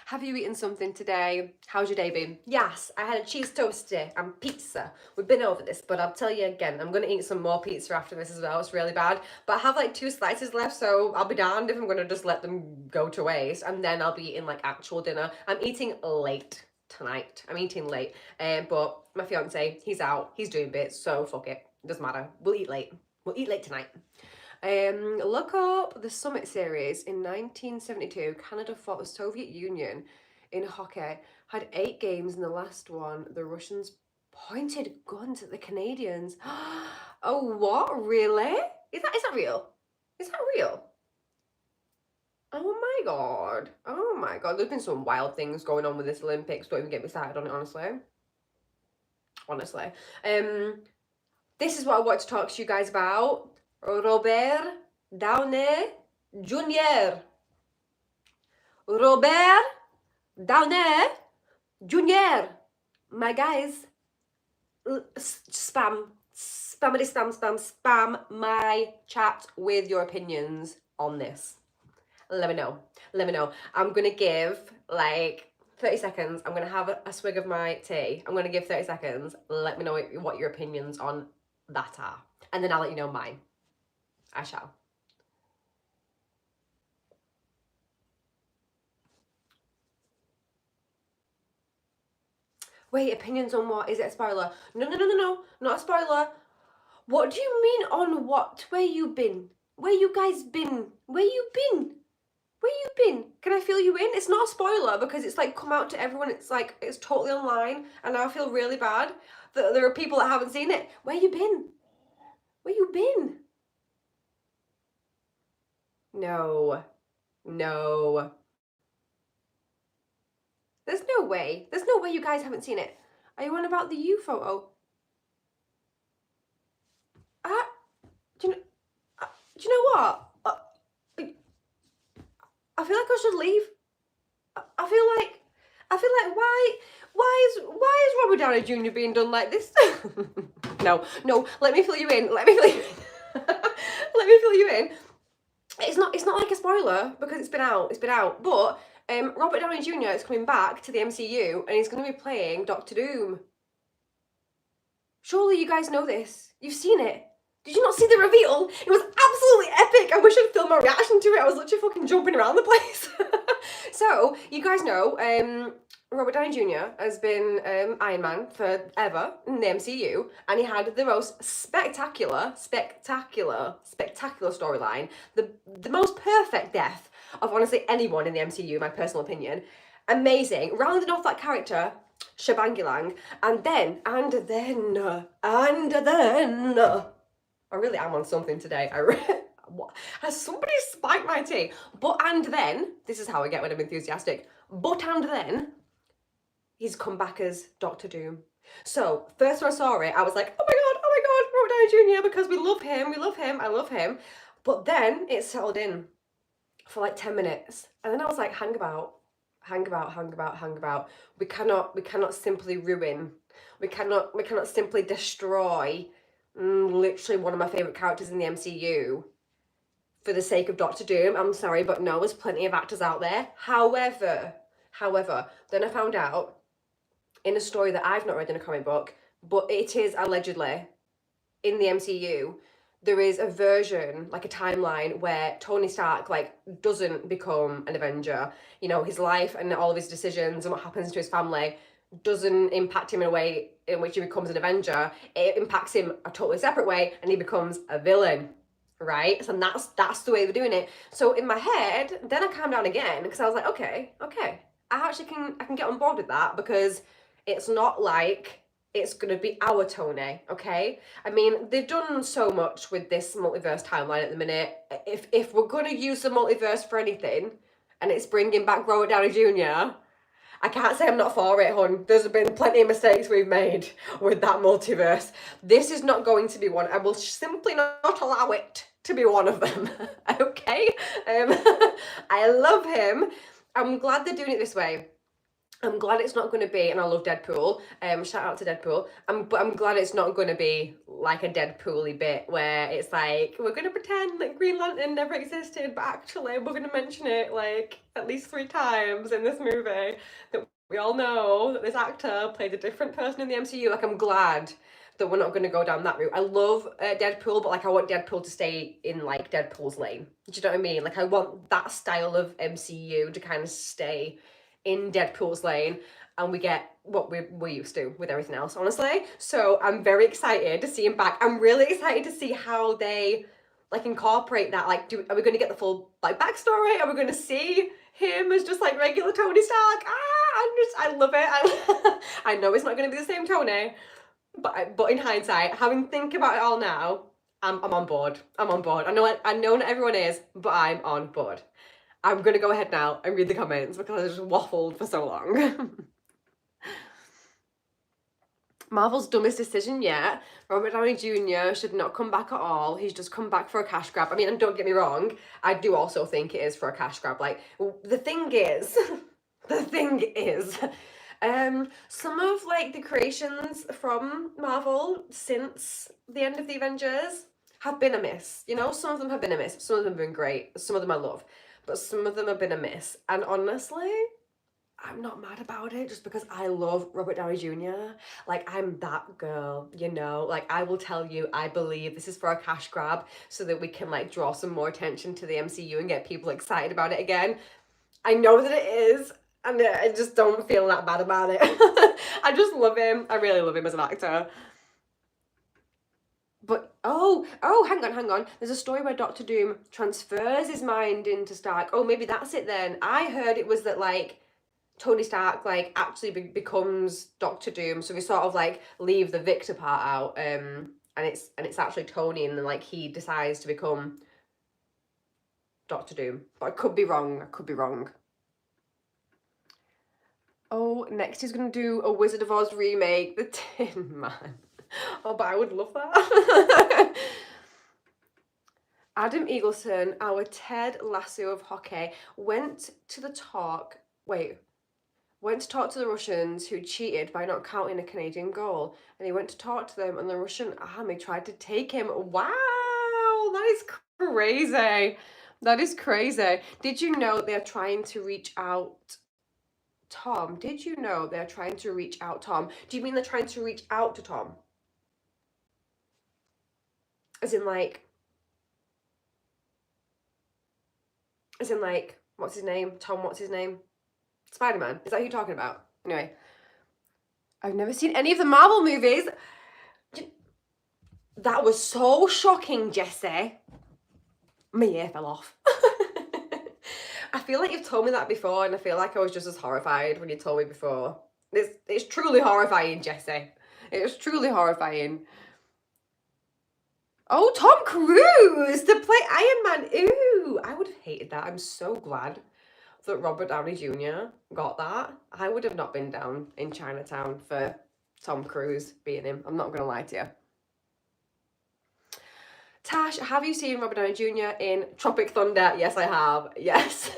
Have you eaten something today? How's your day been? Yes, I had a cheese toasty and pizza. We've been over this, but I'll tell you again, I'm going to eat some more pizza after this as well. It's really bad. But I have like 2 slices left, so I'll be darned if I'm going to just let them go to waste. And then I'll be eating like actual dinner. I'm eating late tonight. I'm eating late. But my fiance, he's out. He's doing bits, so fuck it. Doesn't matter. We'll eat late. We'll eat late tonight. Look up the Summit Series. In 1972, Canada fought the Soviet Union in hockey. Had 8 games. In the last one, the Russians pointed guns at the Canadians. Oh, what? Really? Is that real? Is that real? Oh my god. Oh my god. There's been some wild things going on with this Olympics. Don't even get me started on it, honestly. Honestly. This is what I want to talk to you guys about. Robert Downey Jr. Robert Downey Jr. My guys, spam my chat with your opinions on this. Let me know. Let me know. I'm going to give like 30 seconds. I'm going to have a swig of my tea. I'm going to give 30 seconds. Let me know what your opinions on that are. And then I'll let you know mine. I shall. Wait, opinions on what? Is it a spoiler? No, not a spoiler. What do you mean on what? Where you been? Where you guys been? Where you been? Where you been? Can I fill you in? It's not a spoiler because it's like come out to everyone. It's like, it's totally online and now I feel really bad that there are people that haven't seen it. Where you been? Where you been? No. No. There's no way. There's no way you guys haven't seen it. Are you on about the U photo? Do you know what? I feel like I should leave. I feel like why is Robert Downey Jr. being done like this? No, let me fill you in. Let me fill you in. Let me fill you in. It's not like a spoiler because it's been out. But Robert Downey Jr. is coming back to the MCU and he's going to be playing Doctor Doom. Surely you guys know this. You've seen it. Did you not see the reveal? It was absolutely epic. I wish I'd filmed my reaction to it. I was literally fucking jumping around the place. So, you guys know, Robert Downey Jr. has been Iron Man forever in the MCU, and he had the most spectacular storyline, the most perfect death of honestly anyone in the MCU, in my personal opinion. Amazing. Rounding off that character, shebangulang, and then, I really am on something today. Has somebody spiked my tea? But and then, this is how I get when I'm enthusiastic. But and then, he's come back as Doctor Doom. So, first when I saw it, I was like, oh my god, Robert Downey Jr., because we love him, I love him. But then, it settled in for like 10 minutes. And then I was like, hang about. We cannot simply ruin. We cannot simply destroy literally one of my favourite characters in the MCU for the sake of Doctor Doom. I'm sorry, but no, there's plenty of actors out there. However, then I found out in a story that I've not read in a comic book, but it is allegedly in the MCU, there is a version, like a timeline, where Tony Stark doesn't become an Avenger. You know, his life and all of his decisions and what happens to his family doesn't impact him in a way in which he becomes an Avenger. It impacts him a totally separate way, and he becomes a villain, right? So that's the way they're doing it. So in my head, then I calmed down again, because I was like, okay, I can get on board with that, because it's not like it's going to be our Tony, okay? I mean, they've done so much with this multiverse timeline at the minute. If we're going to use the multiverse for anything, and it's bringing back Robert Downey Jr., I can't say I'm not for it, hon. There's been plenty of mistakes we've made with that multiverse. This is not going to be one. I will simply not allow it to be one of them, okay? I love him. I'm glad they're doing it this way. I'm glad it's not going to be, and I love Deadpool, shout out to Deadpool, but I'm glad it's not going to be like a Deadpool-y bit where it's like, we're going to pretend that Green Lantern never existed, but actually we're going to mention it like at least 3 times in this movie, that we all know that this actor played a different person in the MCU. Like, I'm glad that we're not going to go down that route. I love Deadpool, but like I want Deadpool to stay in like Deadpool's lane. Do you know what I mean? Like, I want that style of MCU to kind of stay in Deadpool's lane, and we get what we're used to with everything else, honestly. So I'm very excited to see him back. I'm really excited to see how they like incorporate that. Like, are we going to get the full like backstory? Are we going to see him as just like regular Tony Stark? I love it. I know it's not going to be the same Tony, but in hindsight, having think about it all now, I'm on board. I know not everyone is, but I'm on board. I'm going to go ahead now and read the comments because I just waffled for so long. Marvel's dumbest decision yet. Robert Downey Jr. should not come back at all. He's just come back for a cash grab. I mean, and don't get me wrong, I do also think it is for a cash grab. Like, the thing is, some of like the creations from Marvel since the end of the Avengers have been a miss. You know, some of them have been a miss. Some of them have been great. Some of them I love. But some of them have been a miss. And honestly, I'm not mad about it, just because I love Robert Downey Jr. Like, I'm that girl, you know? Like, I will tell you, I believe this is for a cash grab so that we can, like, draw some more attention to the MCU and get people excited about it again. I know that it is, and I just don't feel that bad about it. I just love him. I really love him as an actor. But, hang on. There's a story where Doctor Doom transfers his mind into Stark. Oh, maybe that's it then. I heard it was that, like, Tony Stark, like, actually becomes Doctor Doom. So we sort of, like, leave the Victor part out. And it's actually Tony, and then, like, he decides to become Doctor Doom. But I could be wrong. Oh, next he's going to do a Wizard of Oz remake, The Tin Man. Oh, but I would love that. Adam Eagleson, our Ted Lasso of hockey, went to talk to the Russians who cheated by not counting a Canadian goal. And he went to talk to them, and the Russian army tried to take him. Wow, that is crazy. That is crazy. Did you know they're trying to reach out Tom? Did you know they're trying to reach out Tom? Do you mean they're trying to reach out to Tom? As in like, what's his name? Tom, what's his name? Spider-Man. Is that who you're talking about? Anyway, I've never seen any of the Marvel movies. That was so shocking, Jessie. My ear fell off. I feel like you've told me that before, and I feel like I was just as horrified when you told me before. It's truly horrifying, Jessie. It's truly horrifying. Oh, Tom Cruise to play Iron Man. Ooh, I would have hated that. I'm so glad that Robert Downey Jr. got that. I would have not been down in Chinatown for Tom Cruise being him. I'm not going to lie to you. Tash, have you seen Robert Downey Jr. in Tropic Thunder? Yes, I have. Yes.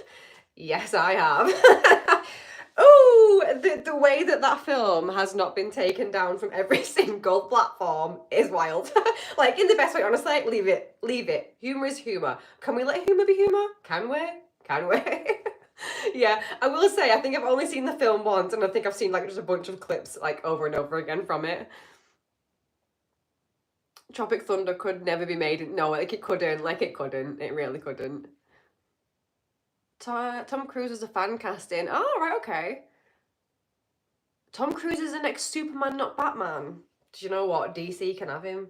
Yes, I have. Oh, the way that film has not been taken down from every single platform is wild. Like, in the best way, honestly, leave it. Leave it. Humour is humour. Can we let humour be humour? Can we? Can we? Yeah, I will say, I think I've only seen the film once, and I think I've seen, like, just a bunch of clips, like, over and over again from it. Tropic Thunder could never be made. No, like, it couldn't. Like, it couldn't. It really couldn't. Tom Cruise is a fan casting. Oh, right, okay. Tom Cruise is the next Superman, not Batman. Do you know what? DC can have him.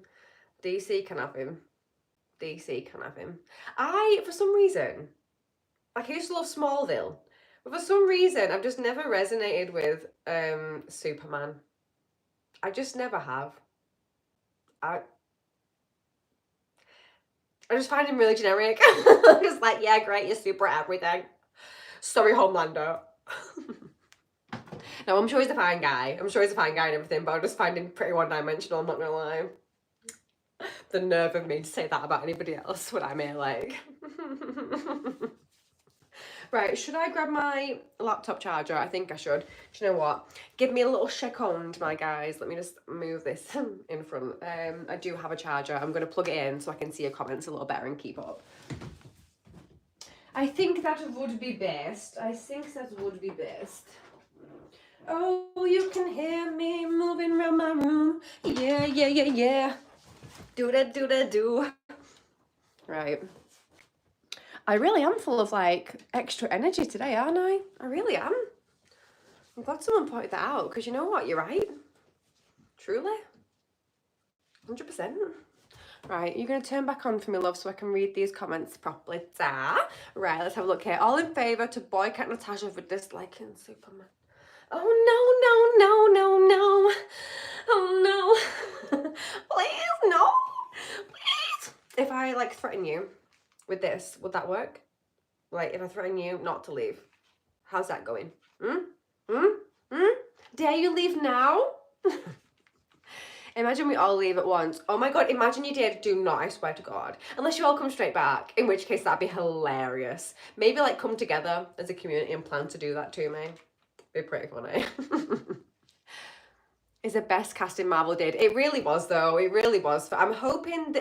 DC can have him. DC can have him. For some reason, like, I used to love Smallville, but for some reason, I've just never resonated with Superman. I just never have. I just find him really generic. I'm just like, yeah, great, you're super at everything. Sorry, Homelander. No, I'm sure he's a fine guy. I'm sure he's a fine guy and everything, but I just find him pretty one-dimensional, I'm not gonna lie. The nerve of me to say that about anybody else when I'm here, like. Right, should I grab my laptop charger? I think I should. Do you know what? Give me a little second, my guys. Let me just move this in front. I do have a charger. I'm going to plug it in so I can see your comments a little better and keep up. I think that would be best. I think that would be best. Oh, you can hear me moving around my room. Yeah, yeah, yeah, yeah. Do that, do that, do. Right. I really am full of, like, extra energy today, aren't I? I really am. I'm glad someone pointed that out, because you know what? You're right. Truly. 100%. Right, you're going to turn back on for me, love, so I can read these comments properly. Right, let's have a look here. All in favour to boycott Natasha for disliking Superman. Oh, no, no, no, no, no. Oh, no. Please, no. Please. If I, like, threaten you with this, would that work? Like, if I threaten you not to leave, how's that going? Dare you leave now? Imagine we all leave at once. Oh my god, imagine you did. Do not, I swear to god. Unless you all come straight back, in which case that'd be hilarious. Maybe, like, come together as a community and plan to do that to me. Be pretty funny. Is the best casting Marvel did. It really was, though. It really was. I'm hoping,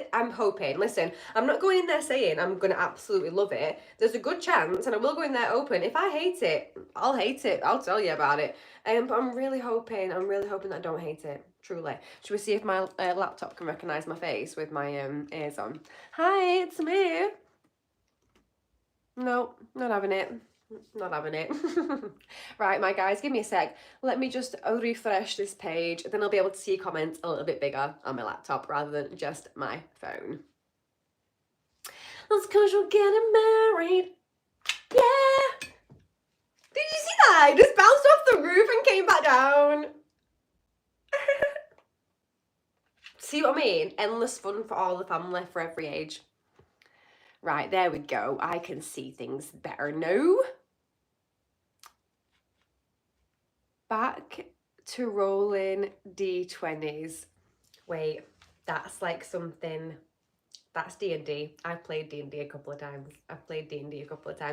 listen, I'm not going in there saying I'm going to absolutely love it. There's a good chance, and I will go in there open. If I hate it, I'll hate it. I'll tell you about it. But I'm really hoping that I don't hate it. Truly. Should we see if my laptop can recognise my face with my ears on? Hi, it's me. No, not having it. Not having it. Right, my guys, give me a sec. Let me just refresh this page. Then I'll be able to see comments a little bit bigger on my laptop rather than just my phone. That's because you're getting married. Yeah. Did you see that? I just bounced off the roof and came back down. See what I mean? Endless fun for all the family, for every age. Right, there we go. I can see things better now. Back to rolling D20s. Wait, that's like something. That's D&D. I've played D&D a couple of times.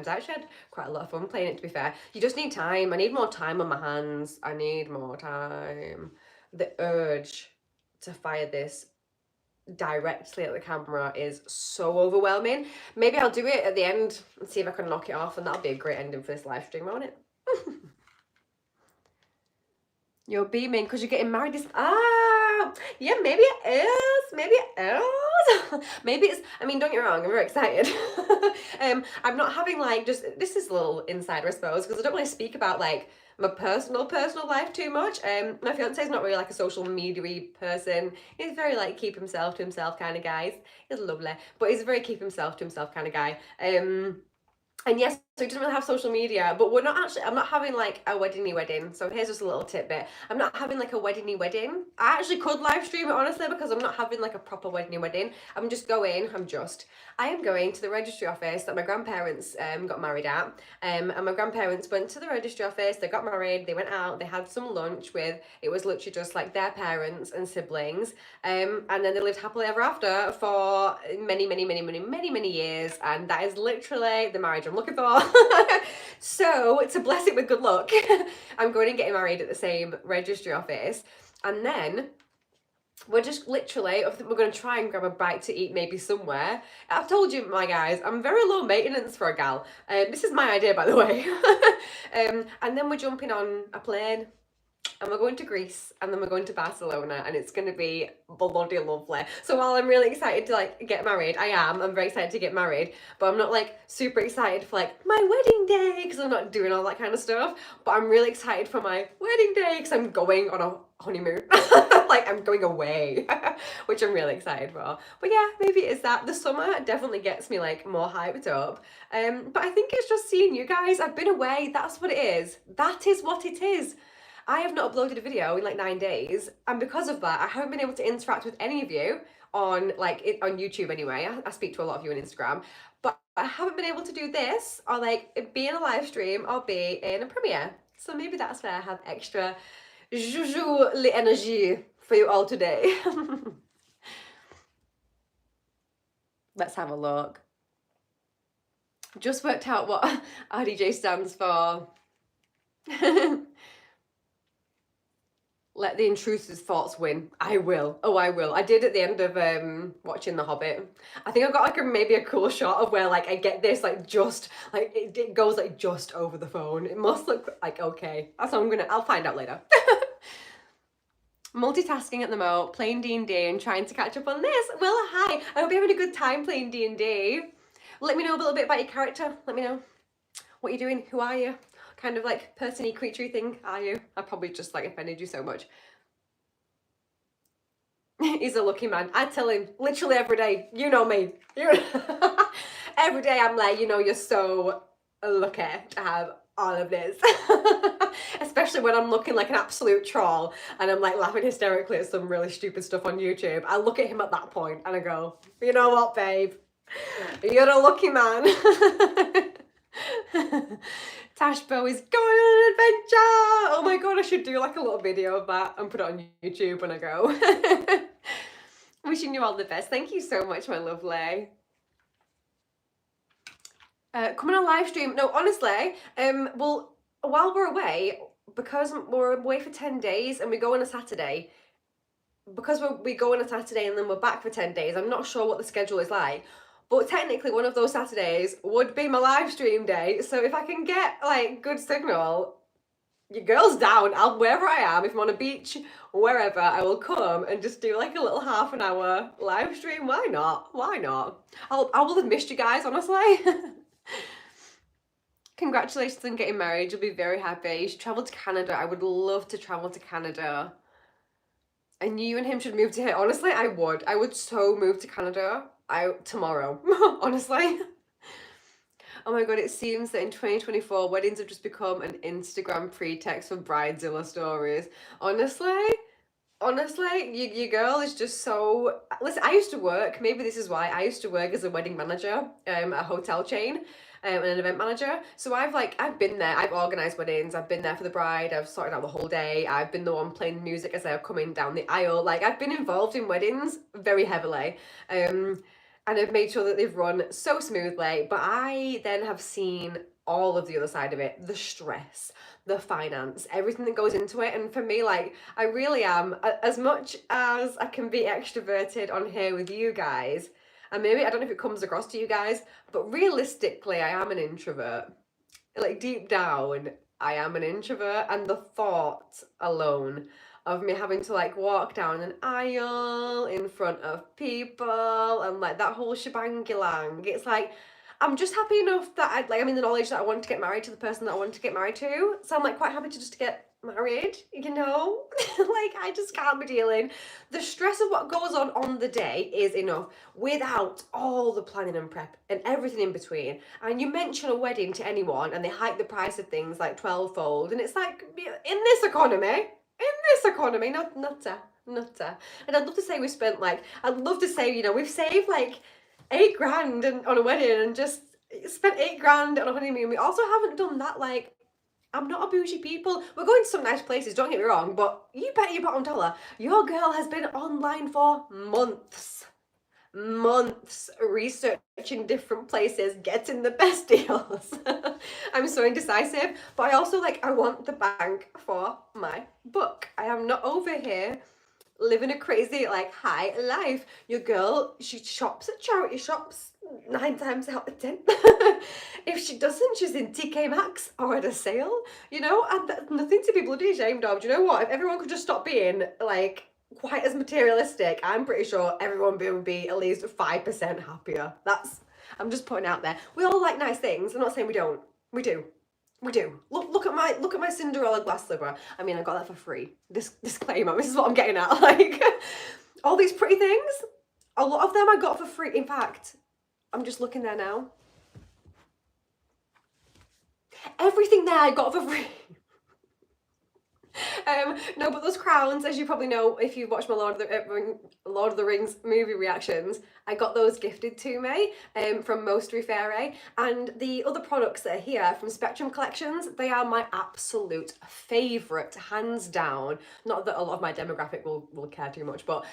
I actually had quite a lot of fun playing it, to be fair. You just need time. I need more time on my hands. I need more time. The urge to fire this directly at the camera is so overwhelming. Maybe I'll do it at the end and see if I can knock it off, and that'll be a great ending for this live stream, won't it? You're beaming because you're getting married this... yeah, maybe it is. Maybe it is. Maybe it's, I mean, don't get me wrong, I'm very excited. I'm not having like just, this is a little insider, I suppose, because I don't really speak about like my personal life too much. My fiance is not really like a social media person. He's very like keep himself to himself kind of guy. He's lovely, but he's a very keep himself to himself kind of guy. And yes, so he doesn't really have social media, but we're not actually, I'm not having like a wedding. So here's just a little tidbit. I'm not having like a wedding. I actually could live stream it honestly because I'm not having like a proper wedding. I am going to the registry office that my grandparents got married at. And my grandparents went to the registry office, they got married, they went out, they had some lunch with, it was literally just like their parents and siblings. And then they lived happily ever after for many years. And that is literally the marriage I'm looking for. So to bless it with good luck, I'm going and getting married at the same registry office. And then we're just literally, I think we're going to try and grab a bite to eat maybe somewhere. I've told you, my guys, I'm very low maintenance for a gal. This is my idea, by the way. And then we're jumping on a plane and we're going to Greece and then we're going to Barcelona and it's going to be bloody lovely. So while I'm really excited to like get married, I'm very excited to get married, but I'm not like super excited for like my wedding day because I'm not doing all that kind of stuff, but I'm really excited for my wedding day because I'm going on a honeymoon. Like I'm going away, which I'm really excited for. But yeah, maybe it is that. The summer definitely gets me like more hyped up. But I think it's just seeing you guys. I've been away, that's what it is. That is what it is. I have not uploaded a video in like 9 days, and because of that, I haven't been able to interact with any of you on on YouTube anyway. I speak to a lot of you on Instagram, but I haven't been able to do this or like be in a live stream or be in a premiere. So maybe that's where I have extra joujou l'énergie for you all today. Let's have a look. Just worked out what RDJ stands for. Let the intrusive thoughts win. I will. Oh, I will. I did at the end of watching The Hobbit. I think I've got like maybe a cool shot of where like I get this like just like it goes like just over the phone. It must look like okay. That's what I'll find out later. Multitasking at the moment, playing D&D and trying to catch up on this. Well, hi. I hope you're having a good time playing D&D. Let me know a little bit about your character. Let me know what you're doing. Who are you? Kind of like person-y, creature-y thing are you? I probably just like offended you so much. He's a lucky man. I tell him literally every day, you know me. Every day I'm like, you know, you're so lucky to have all of this. Especially when I'm looking like an absolute troll and I'm like laughing hysterically at some really stupid stuff on YouTube. I look at him at that point and I go, you know what, babe? You're a lucky man. Tashbo is going on an adventure. Oh my god, I should do like a little video of that and put it on YouTube when I go. Wishing you all the best. Thank you so much, my lovely. Come on a live stream. No, honestly, well, while we're away, because we're away for 10 days and we go on a Saturday, because we go on a Saturday and then we're back for 10 days, I'm not sure what the schedule is like. But technically one of those Saturdays would be my live stream day. So if I can get like good signal, your girl's down. Wherever I am, if I'm on a beach, wherever, I will come and just do like a little half an hour live stream. Why not? Why not? I will have missed you guys, honestly. Congratulations on getting married. You'll be very happy. You should travel to Canada. I would love to travel to Canada. And you and him should move to here. Honestly, I would. I would so move to Canada. Tomorrow, honestly. Oh my god, it seems that in 2024, weddings have just become an Instagram pretext for bridezilla stories. Honestly, your girl is just so... Listen, I used to work, maybe this is why, I used to work as a wedding manager at a hotel chain. And an event manager. So I've been there, I've organised weddings, I've been there for the bride, I've sorted out the whole day, I've been the one playing music as they're coming down the aisle. Like, I've been involved in weddings very heavily. And I've made sure that they've run so smoothly, but I then have seen all of the other side of it, the stress, the finance, everything that goes into it. And for me, like, I really am, as much as I can be extroverted on here with you guys, and maybe, I don't know if it comes across to you guys, but realistically, I am an introvert. Like, deep down, I am an introvert, and the thought alone of me having to like walk down an aisle in front of people and like that whole shebang-lang. It's like, I'm just happy enough that I'm in the knowledge that I want to get married to the person that I want to get married to. So I'm like quite happy to just get married, you know? Like, I just can't be dealing. The stress of what goes on the day is enough without all the planning and prep and everything in between. And you mention a wedding to anyone and they hike the price of things like 12-fold, and it's like, in this economy, nutter. And I'd love to say we spent like, I'd love to say, you know, we've saved like 8 grand on a wedding and just spent 8 grand on a honeymoon. We also haven't done that. Like, I'm not a bougie people. We're going to some nice places, don't get me wrong, but you bet your bottom dollar your girl has been online for months researching different places, getting the best deals. I'm so indecisive, but I also I want the bank for my buck. I am not over here living a crazy high life. Your girl, she shops at charity shops 9 times out of 10. If she doesn't, she's in TK Maxx or at a sale, you know, and that's nothing to be bloody ashamed of. Do you know what? If everyone could just stop being quite as materialistic, I'm pretty sure everyone would be at least 5% happier. I'm just putting out there. We all like nice things. I'm not saying we don't. We do. Look at my Cinderella glass slipper. I mean, I got that for free. Disclaimer, this is what I'm getting at. All these pretty things, a lot of them I got for free. In fact, I'm just looking there now. Everything there I got for free. No, but those crowns, as you probably know if you watched my Lord of the Rings movie reactions, I got those gifted to me from Mostery Fairy. And the other products that are here from Spectrum Collections, they are my absolute favourite, hands down. Not that a lot of my demographic will care too much, but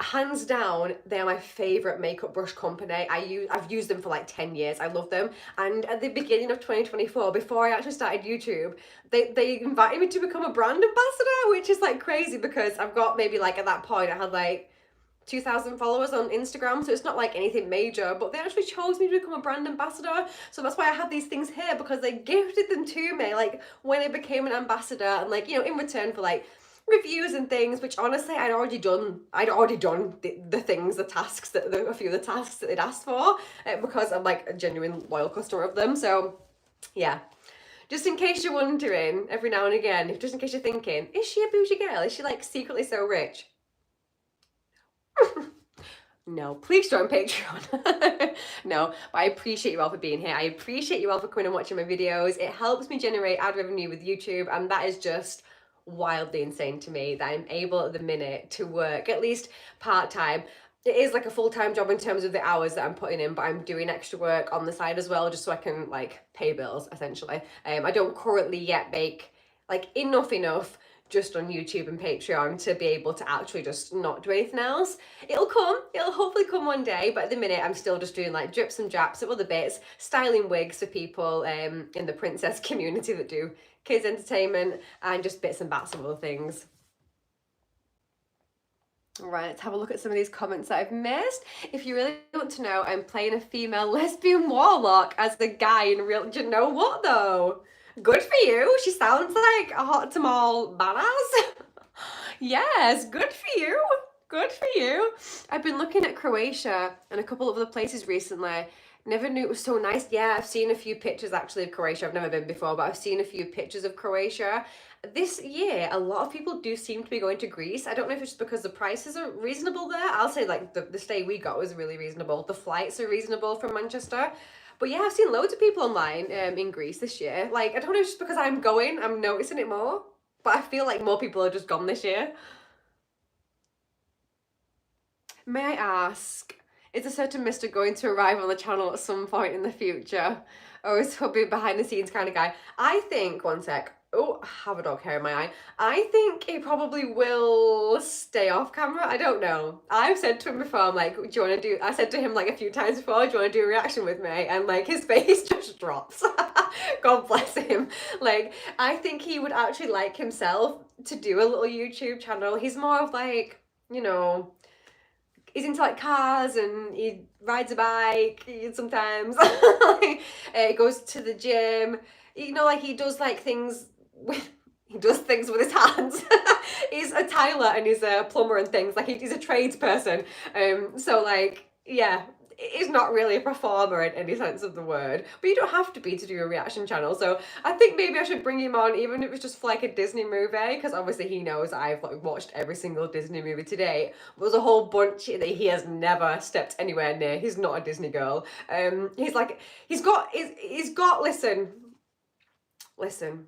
hands down, they are my favourite makeup brush company. I've used them for like 10 years. I love them. And at the beginning of 2024, before I actually started YouTube, they invited me to become a brand ambassador, which is like crazy because I've got maybe at that point I had 2,000 followers on Instagram, so it's not anything major, but they actually chose me to become a brand ambassador. So that's why I have these things here, because they gifted them to me when I became an ambassador, and in return for reviews and things, which honestly I'd already done the things, the tasks that a few of the tasks that they'd asked for, because I'm a genuine loyal customer of them. So yeah, just in case you're wondering, every now and again, just in case you're thinking, is she a bougie girl? Is she secretly so rich? No, please join Patreon. No, but I appreciate you all for being here. I appreciate you all for coming and watching my videos. It helps me generate ad revenue with YouTube, and that is just wildly insane to me that I'm able at the minute to work at least part-time. It is a full-time job in terms of the hours that I'm putting in, but I'm doing extra work on the side as well, just so I can pay bills essentially. I don't currently yet make enough just on YouTube and Patreon to be able to actually just not do anything else. It'll hopefully come one day, but at the minute I'm still just doing drips and japs of other bits, styling wigs for people in the princess community that do kids entertainment, and just bits and bats of other things. Right, let's have a look at some of these comments that I've missed. If you really want to know, I'm playing a female lesbian warlock as the guy in real. Do you know what though? Good for you. She sounds like a hot tamale badass. Yes, good for you. Good for you. I've been looking at Croatia and a couple of other places recently. Never knew it was so nice. Yeah, I've seen a few pictures actually of Croatia. I've never been before, but I've seen a few pictures of Croatia. This year, a lot of people do seem to be going to Greece. I don't know if it's just because the prices are reasonable there. I'll say the stay we got was really reasonable. The flights are reasonable from Manchester. But yeah, I've seen loads of people online in Greece this year. I don't know if it's just because I'm noticing it more. But I feel like more people are just gone this year. May I ask, is a certain Mr. going to arrive on the channel at some point in the future? Or is Hubby behind the scenes kind of guy? I think, one sec. Oh, I have a dog hair in my eye. I think he probably will stay off camera. I don't know. I've said to him before, I'm like, do you want to do, I said to him a few times before, do you want to do a reaction with me? And his face just drops. God bless him. I think he would actually like himself to do a little YouTube channel. He's more of you know, he's into cars, and he rides a bike sometimes. He goes to the gym. You know, he does things with, He does things with his hands. He's a tiler and he's a plumber and things. Like he's a tradesperson. So like, yeah, he's not really a performer in any sense of the word. But you don't have to be to do a reaction channel. So I think maybe I should bring him on, even if it's just for like a Disney movie, because obviously he knows I've like watched every single Disney movie to date. There's a whole bunch that he has never stepped anywhere near. He's not a Disney girl. He's like, he's got listen.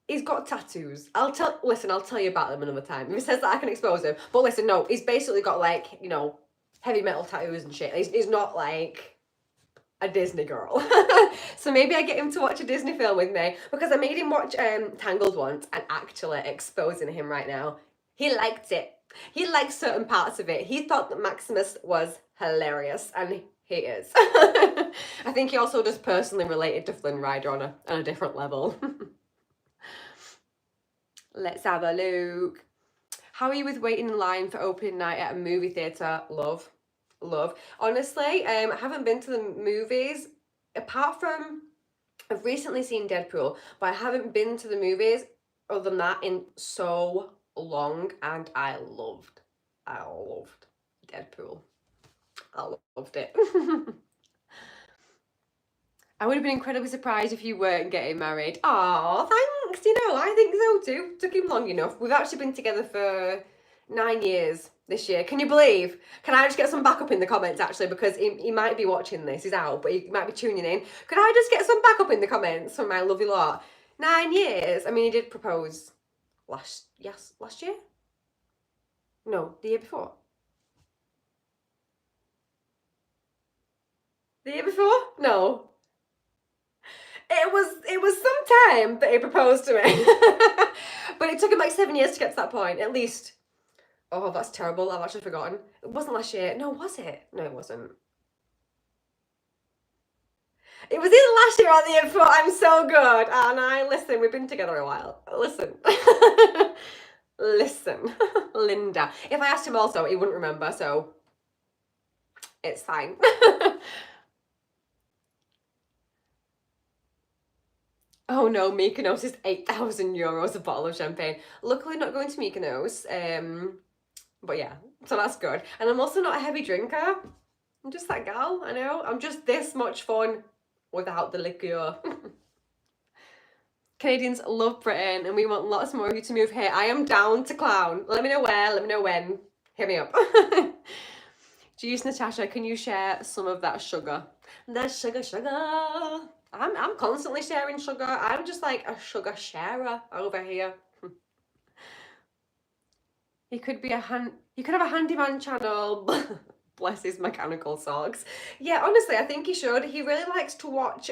He's got tattoos. I'll tell you about them another time. If he says that, I can expose him. But listen, no, he's basically got like, you know, heavy metal tattoos and shit. He's not like a Disney girl. So maybe I get him to watch a Disney film with me, because I made him watch Tangled once, and actually exposing him right now, he liked it. He liked certain parts of it. He thought that Maximus was hilarious, and he is. I think he also just personally related to Flynn Rider on a different level. Let's have a look. How are you with waiting in line for opening night at a movie theatre? Love. Honestly, I haven't been to the movies, apart from, I've recently seen Deadpool, but I haven't been to the movies other than that in so long, and I loved Deadpool. I loved it. I would have been incredibly surprised if you weren't getting married. Oh, thanks. You know, I think so too. Took him long enough. We've actually been together for 9 years this year. Can you believe? Can I just get some backup in the comments, actually? Because he might be watching this. He's out, but he might be tuning in. Could I just get some backup in the comments from my lovely lot? 9 years. I mean, he did propose last year? No, the year before. The year before? No. It was some time that he proposed to me. But it took him like 7 years to get to that point, at least. Oh, that's terrible. I've actually forgotten. It wasn't last year. No, was it? No, it wasn't. It was either last year or the year before. I'm so good. And listen, we've been together a while. Listen. Listen. Linda. If I asked him also, he wouldn't remember, so it's fine. Oh no, Mykonos is 8,000 euros a bottle of champagne. Luckily not going to Mykonos, but yeah, so that's good. And I'm also not a heavy drinker. I'm just that gal, I know. I'm just this much fun without the liqueur. Canadians love Britain and we want lots more of you to move here. I am down to clown. Let me know where, let me know when. Hit me up. Jeez, Natasha, can you share some of that sugar? That sugar. I'm constantly sharing sugar. I'm just like a sugar sharer over here. He could have a handyman channel. Bless his mechanical socks. Yeah, honestly, I think he should. He really likes to watch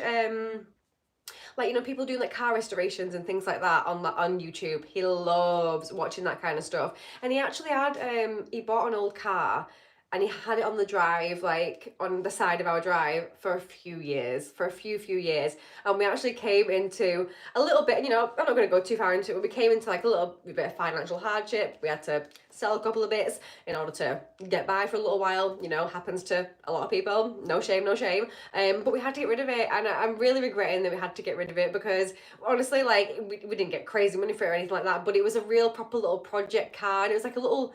like, you know, people doing like car restorations and things like that on YouTube. He loves watching that kind of stuff. And he actually had he bought an old car and he had it on the drive, like on the side of our drive for a few years, and we actually came into a little bit, you know, I'm not going to go too far into it, but we came into like a little bit of financial hardship. We had to sell a couple of bits in order to get by for a little while, you know, happens to a lot of people, no shame, but we had to get rid of it, and I'm really regretting that we had to get rid of it, because honestly, like, we didn't get crazy money for it or anything like that, but it was a real proper little project car, and it was like a little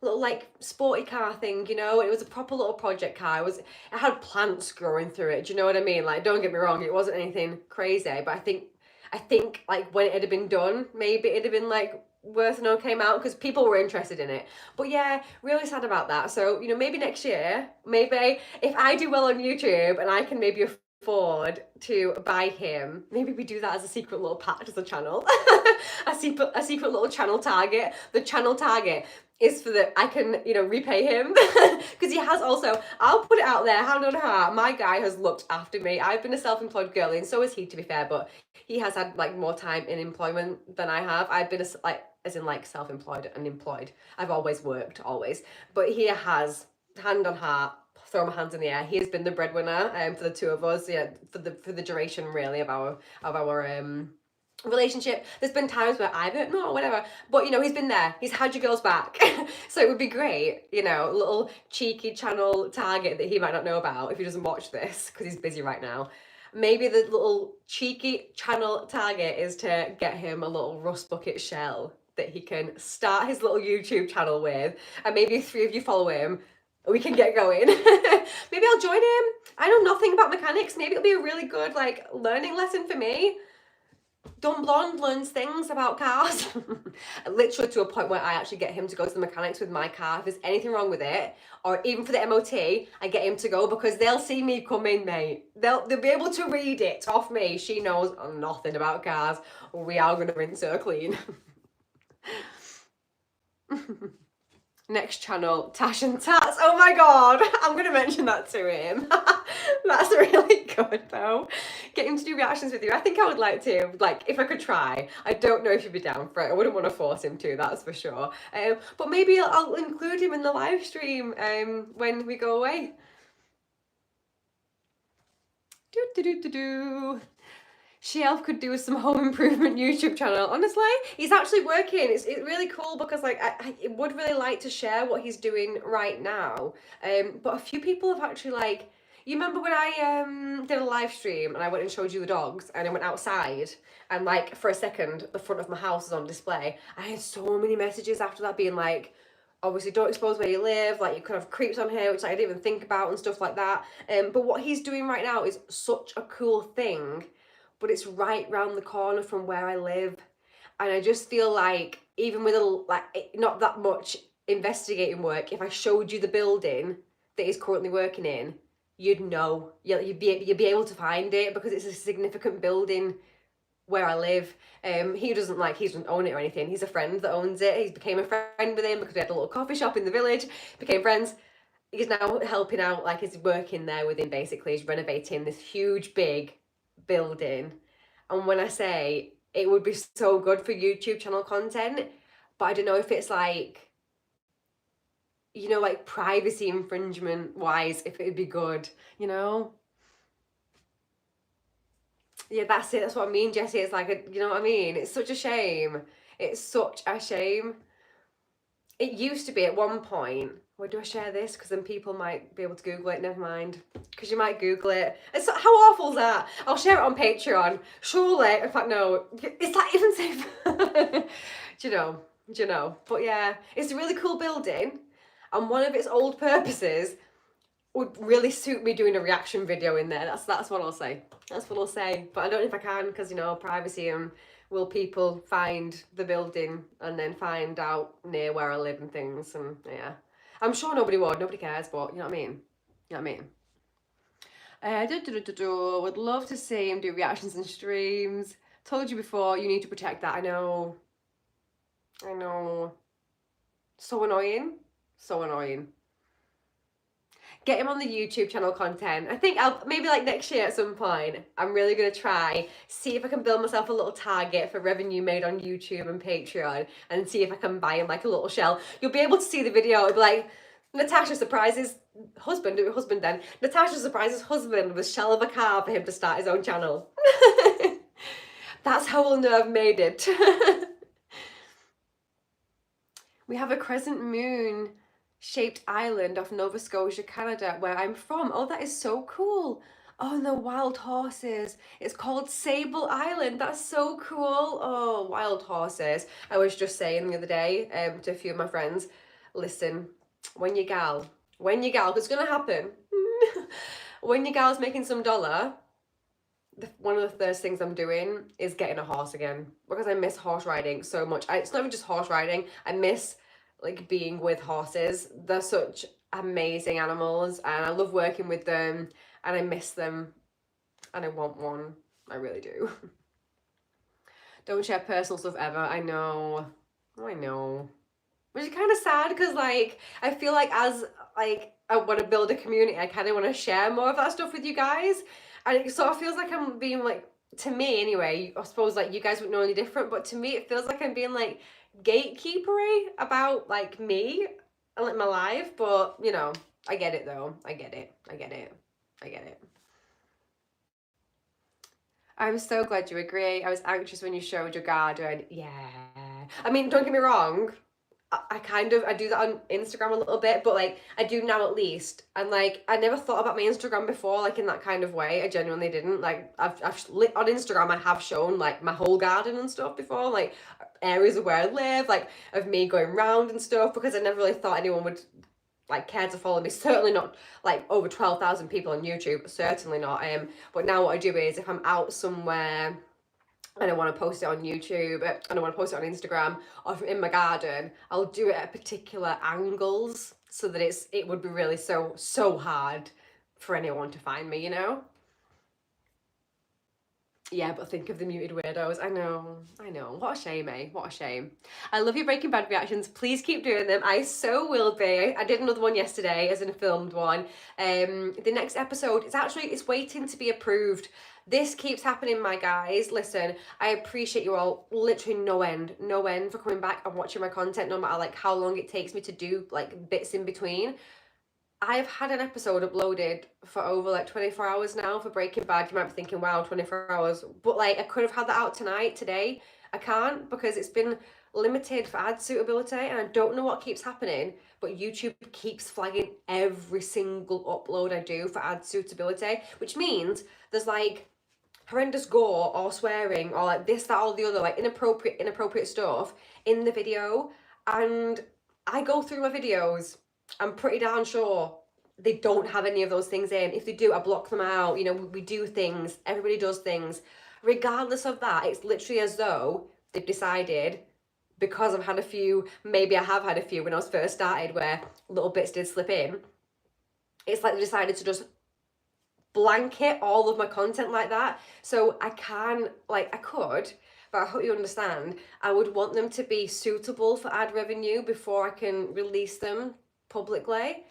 like sporty car thing, you know. It was a proper little project car. It had plants growing through it, do you know what I mean? Like, don't get me wrong, it wasn't anything crazy, but I think like when it had been done, maybe it'd have been like worth an okay amount, because people were interested in it. But yeah, really sad about that. So, you know, maybe next year, maybe if I do well on YouTube and I can maybe afford to buy him, maybe we do that as a secret little patch of the channel. a secret little channel target. The channel target is for I can, you know, repay him, because he has also, I'll put it out there, hand on heart, my guy has looked after me. I've been a self-employed girlie, and so is he, to be fair, but he has had like more time in employment than I have. I've been self-employed and employed. I've always worked, but he has, hand on heart, throw my hands in the air, he has been the breadwinner for the two of us, yeah, for the duration really of our relationship. There's been times where I've earned more or whatever, but you know, he's been there, he's had your girls back. So it would be great, you know, little cheeky channel target that he might not know about if he doesn't watch this, because he's busy right now. maybe the little cheeky channel target is to get him a little rust bucket shell that he can start his little YouTube channel with, and maybe if 3 of you follow him, we can get going. Maybe I'll join him. I know nothing about mechanics. Maybe it'll be a really good like learning lesson for me. Dumb Blonde learns things about cars. Literally to a point where I actually get him to go to the mechanics with my car if there's anything wrong with it, or even for the MOT, I get him to go because they'll see me coming, mate. They'll be able to read it off me. She knows nothing about cars. We are gonna rinse her clean. Next channel, Tash and Tats. Oh my god, I'm gonna mention that to him. That's really good though. Get him to do reactions with you. I think I would like to, like, if I could try. I don't know if he'd be down for it. I wouldn't want to force him to, that's for sure. But maybe I'll include him in the live stream when we go away. Shelf could do some home improvement YouTube channel. Honestly, he's actually working. It's really cool because like I would really like to share what he's doing right now. But a few people have actually like, you remember when I did a live stream and I went and showed you the dogs and I went outside and like for a second the front of my house was on display. I had so many messages after that being like, obviously don't expose where you live, like you could have creeps on here, which I didn't even think about and stuff like that. But what he's doing right now is such a cool thing, but it's right round the corner from where I live. And I just feel like even with not that much investigating work, if I showed you the building that he's currently working in, you'd know. You'd be able to find it because it's a significant building where I live. He doesn't own it or anything. He's a friend that owns it. He became a friend with him because we had a little coffee shop in the village, became friends. He's now helping out, like he's working there with him basically. He's renovating this huge big building. And when I say it would be so good for YouTube channel content, but I don't know if it's like, you know, like privacy infringement wise, if it would be good, you know? Yeah, that's it. That's what I mean, Jessie. It's like, you know what I mean? It's such a shame. It's such a shame. It used to be at one point. Where do I share this? Because then people might be able to Google it. Never mind. Because you might Google it. It's how awful is that? I'll share it on Patreon. Surely. In fact, no. Is that even safe? Do you know? Do you know? But yeah, it's a really cool building. And one of its old purposes would really suit me doing a reaction video in there. That's what I'll say. That's what I'll say. But I don't know if I can because, you know, privacy and will people find the building and then find out near where I live and things. And yeah, I'm sure nobody would. Nobody cares. But you know what I mean? You know what I mean? Would love to see him do reactions and streams. Told you before, you need to protect that. I know. I know. So annoying. So annoying. Get him on the YouTube channel content. I think I'll maybe like next year at some point, I'm really going to try, see if I can build myself a little target for revenue made on YouTube and Patreon and see if I can buy him like a little shell. You'll be able to see the video. It'll be like, Natasha surprises husband, do it husband then. Natasha surprises husband with a shell of a car for him to start his own channel. That's how we'll know I've made it. We have a crescent moon shaped island off Nova Scotia, Canada, where I'm from. Oh, that is so cool. Oh, and the wild horses. It's called Sable Island. That's so cool. Oh, wild horses. I was just saying the other day to a few of my friends, listen, when your gal, it's going to happen. When your gal's making some dollar, one of the first things I'm doing is getting a horse again because I miss horse riding so much. It's not even just horse riding. I miss like being with horses. They're such amazing animals and I love working with them and I miss them and I want one. I really do. Don't share personal stuff ever. I know. Which is kind of sad because like I feel like as like I want to build a community, I kind of want to share more of that stuff with you guys. And it sort of feels like I'm being like, to me anyway, I suppose like you guys would know any different, but to me it feels like I'm being like gatekeepery about like me and like my life. But you know, I get it though. I get it. I'm so glad you agree. I was anxious when you showed your garden. Yeah. I mean, don't get me wrong. I do that on Instagram a little bit, but like I do now at least. And like I never thought about my Instagram before, like in that kind of way. I genuinely didn't. Like I've lit on Instagram. I have shown like my whole garden and stuff before, like areas of where I live, like of me going round and stuff, because I never really thought anyone would like care to follow me. Certainly not like over 12,000 people on YouTube. Certainly not. But now what I do is if I'm out somewhere and I want to post it on YouTube and I want to post it on Instagram or if I'm in my garden, I'll do it at particular angles so that it would be really so hard for anyone to find me, you know? Yeah, but think of the muted weirdos. I know. What a shame, eh? What a shame. I love your Breaking Bad reactions. Please keep doing them. I so will be. I did another one yesterday, as in a filmed one. The next episode, it's waiting to be approved. This keeps happening, my guys. Listen, I appreciate you all literally no end for coming back and watching my content, no matter like how long it takes me to do like bits in between. I've had an episode uploaded for over like 24 hours now for Breaking Bad. You might be thinking, wow, 24 hours. But like I could have had that out today. I can't because it's been limited for ad suitability and I don't know what keeps happening, but YouTube keeps flagging every single upload I do for ad suitability, which means there's like horrendous gore or swearing or like this, that, or the other, like inappropriate stuff in the video. And I go through my videos, I'm pretty darn sure they don't have any of those things in. If they do, I block them out. You know, we do things, everybody does things. Regardless of that, it's literally as though they've decided, because I've had a few, maybe I have had a few when I was first started where little bits did slip in. It's like they decided to just blanket all of my content like that. So I can, like, I could, but I hope you understand, I would want them to be suitable for ad revenue before I can release them publicly.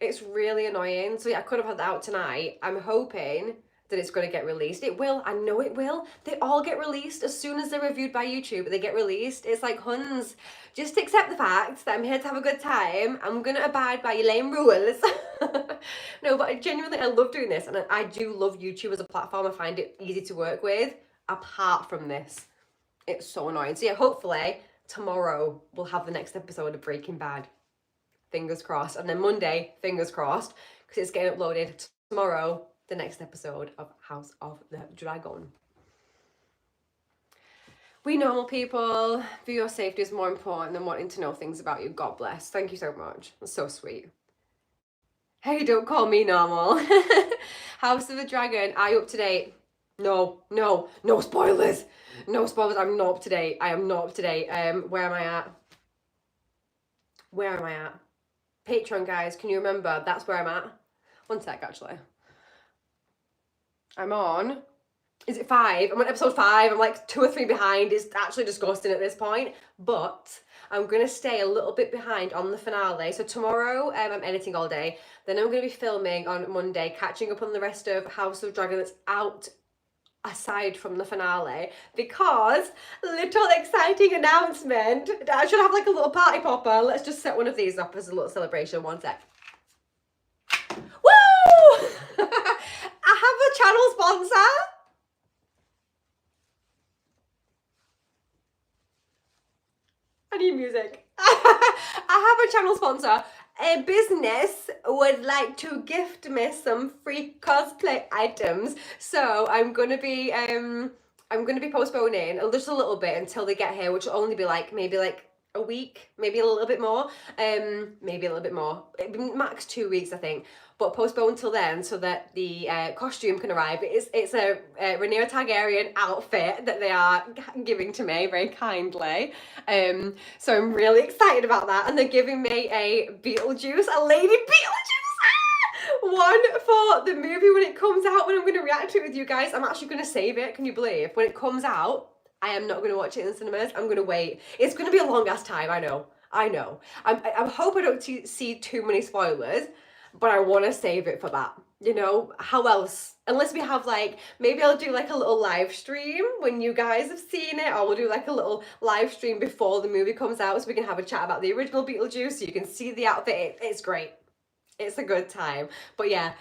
It's really annoying. So yeah, I could have had that out tonight. I'm hoping that it's going to get released. It will. I know it will. They all get released as soon as they're reviewed by YouTube. They get released. It's like, huns, just accept the fact that I'm here to have a good time. I'm going to abide by your lame rules. No, but I love doing this. And I do love YouTube as a platform. I find it easy to work with. Apart from this, it's so annoying. So yeah, hopefully tomorrow we'll have the next episode of Breaking Bad. Fingers crossed. And then Monday, fingers crossed, because it's getting uploaded tomorrow, the next episode of House of the Dragon. We normal people, view your safety is more important than wanting to know things about you. God bless. Thank you so much. That's so sweet. Hey, don't call me normal. House of the Dragon, are you up to date? No spoilers. No spoilers. I'm not up to date. I am not up to date. Where am I at? Where am I at? Patreon, guys, can you remember? That's where I'm at. One sec, actually. I'm on, is it 5? I'm on episode 5. I'm like 2 or 3 behind. It's actually disgusting at this point. But I'm going to stay a little bit behind on the finale. So tomorrow, I'm editing all day. Then I'm going to be filming on Monday, catching up on the rest of House of Dragon that's out aside from the finale, because little exciting announcement. I should have like a little party popper. Let's just set one of these up as a little celebration. One sec. Woo! I have a channel sponsor. I need music. I have a channel sponsor. A business would like to gift me some free cosplay items, so I'm gonna be postponing just a little bit until they get here, which will only be like maybe like a week, maybe a little bit more, maybe a little bit more, max 2 weeks, I think. But postpone until then so that the costume can arrive. It's a Rhaenyra Targaryen outfit that they are giving to me very kindly. So I'm really excited about that. And they're giving me a Beetlejuice, a lady Beetlejuice. One for the movie when it comes out, when I'm going to react to it with you guys. I'm actually going to save it, can you believe? When it comes out, I am not going to watch it in the cinemas. I'm going to wait. It's going to be a long ass time, I know. I hope I don't see too many spoilers, but I want to save it for that. You know, how else? Unless we have like, maybe I'll do like a little live stream when you guys have seen it, or we'll do like a little live stream before the movie comes out so we can have a chat about the original Beetlejuice so you can see the outfit. It's great. It's a good time. But yeah,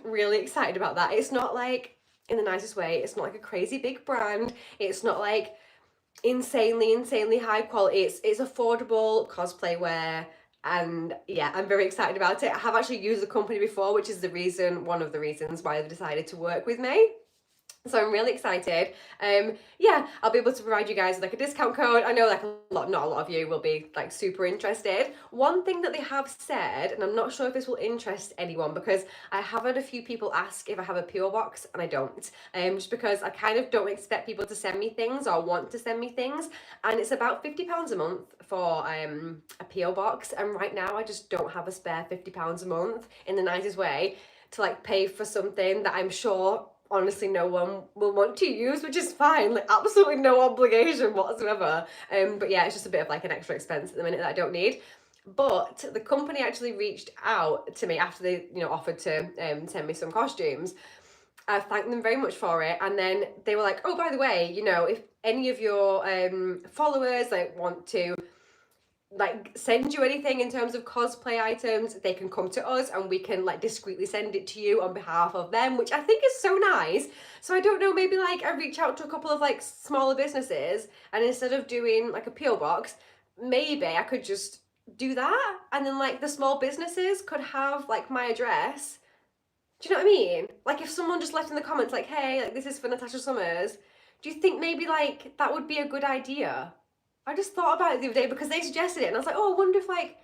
really excited about that. It's not like, in the nicest way, it's not like a crazy big brand. It's not like insanely high quality. It's affordable cosplay wear, and yeah, I'm very excited about it. I have actually used the company before, which is one of the reasons why they decided to work with me. So I'm really excited. Yeah, I'll be able to provide you guys with like a discount code. I know like not a lot of you will be like super interested. One thing that they have said, and I'm not sure if this will interest anyone, because I have had a few people ask if I have a PO box, and I don't. Just because I kind of don't expect people to send me things or want to send me things, and it's about £50 a month for a PO box, and right now I just don't have a spare £50 a month in the nicest way to like pay for something that I'm sure honestly no one will want to use, which is fine, like absolutely no obligation whatsoever. But yeah, it's just a bit of like an extra expense at the minute that I don't need. But the company actually reached out to me after they, offered to send me some costumes. I thanked them very much for it, and then they were like, oh, by the way, if any of your followers like want to like send you anything in terms of cosplay items, they can come to us and we can like discreetly send it to you on behalf of them, which I think is so nice. So I don't know, maybe like I reach out to a couple of like smaller businesses, and instead of doing like a PO box, maybe I could just do that, and then like the small businesses could have like my address. Do you know what I mean? Like if someone just left in the comments like, hey, like this is for Natasha Summers, do you think maybe like that would be a good idea? I just thought about it the other day because they suggested it, and I was like, oh, I wonder if like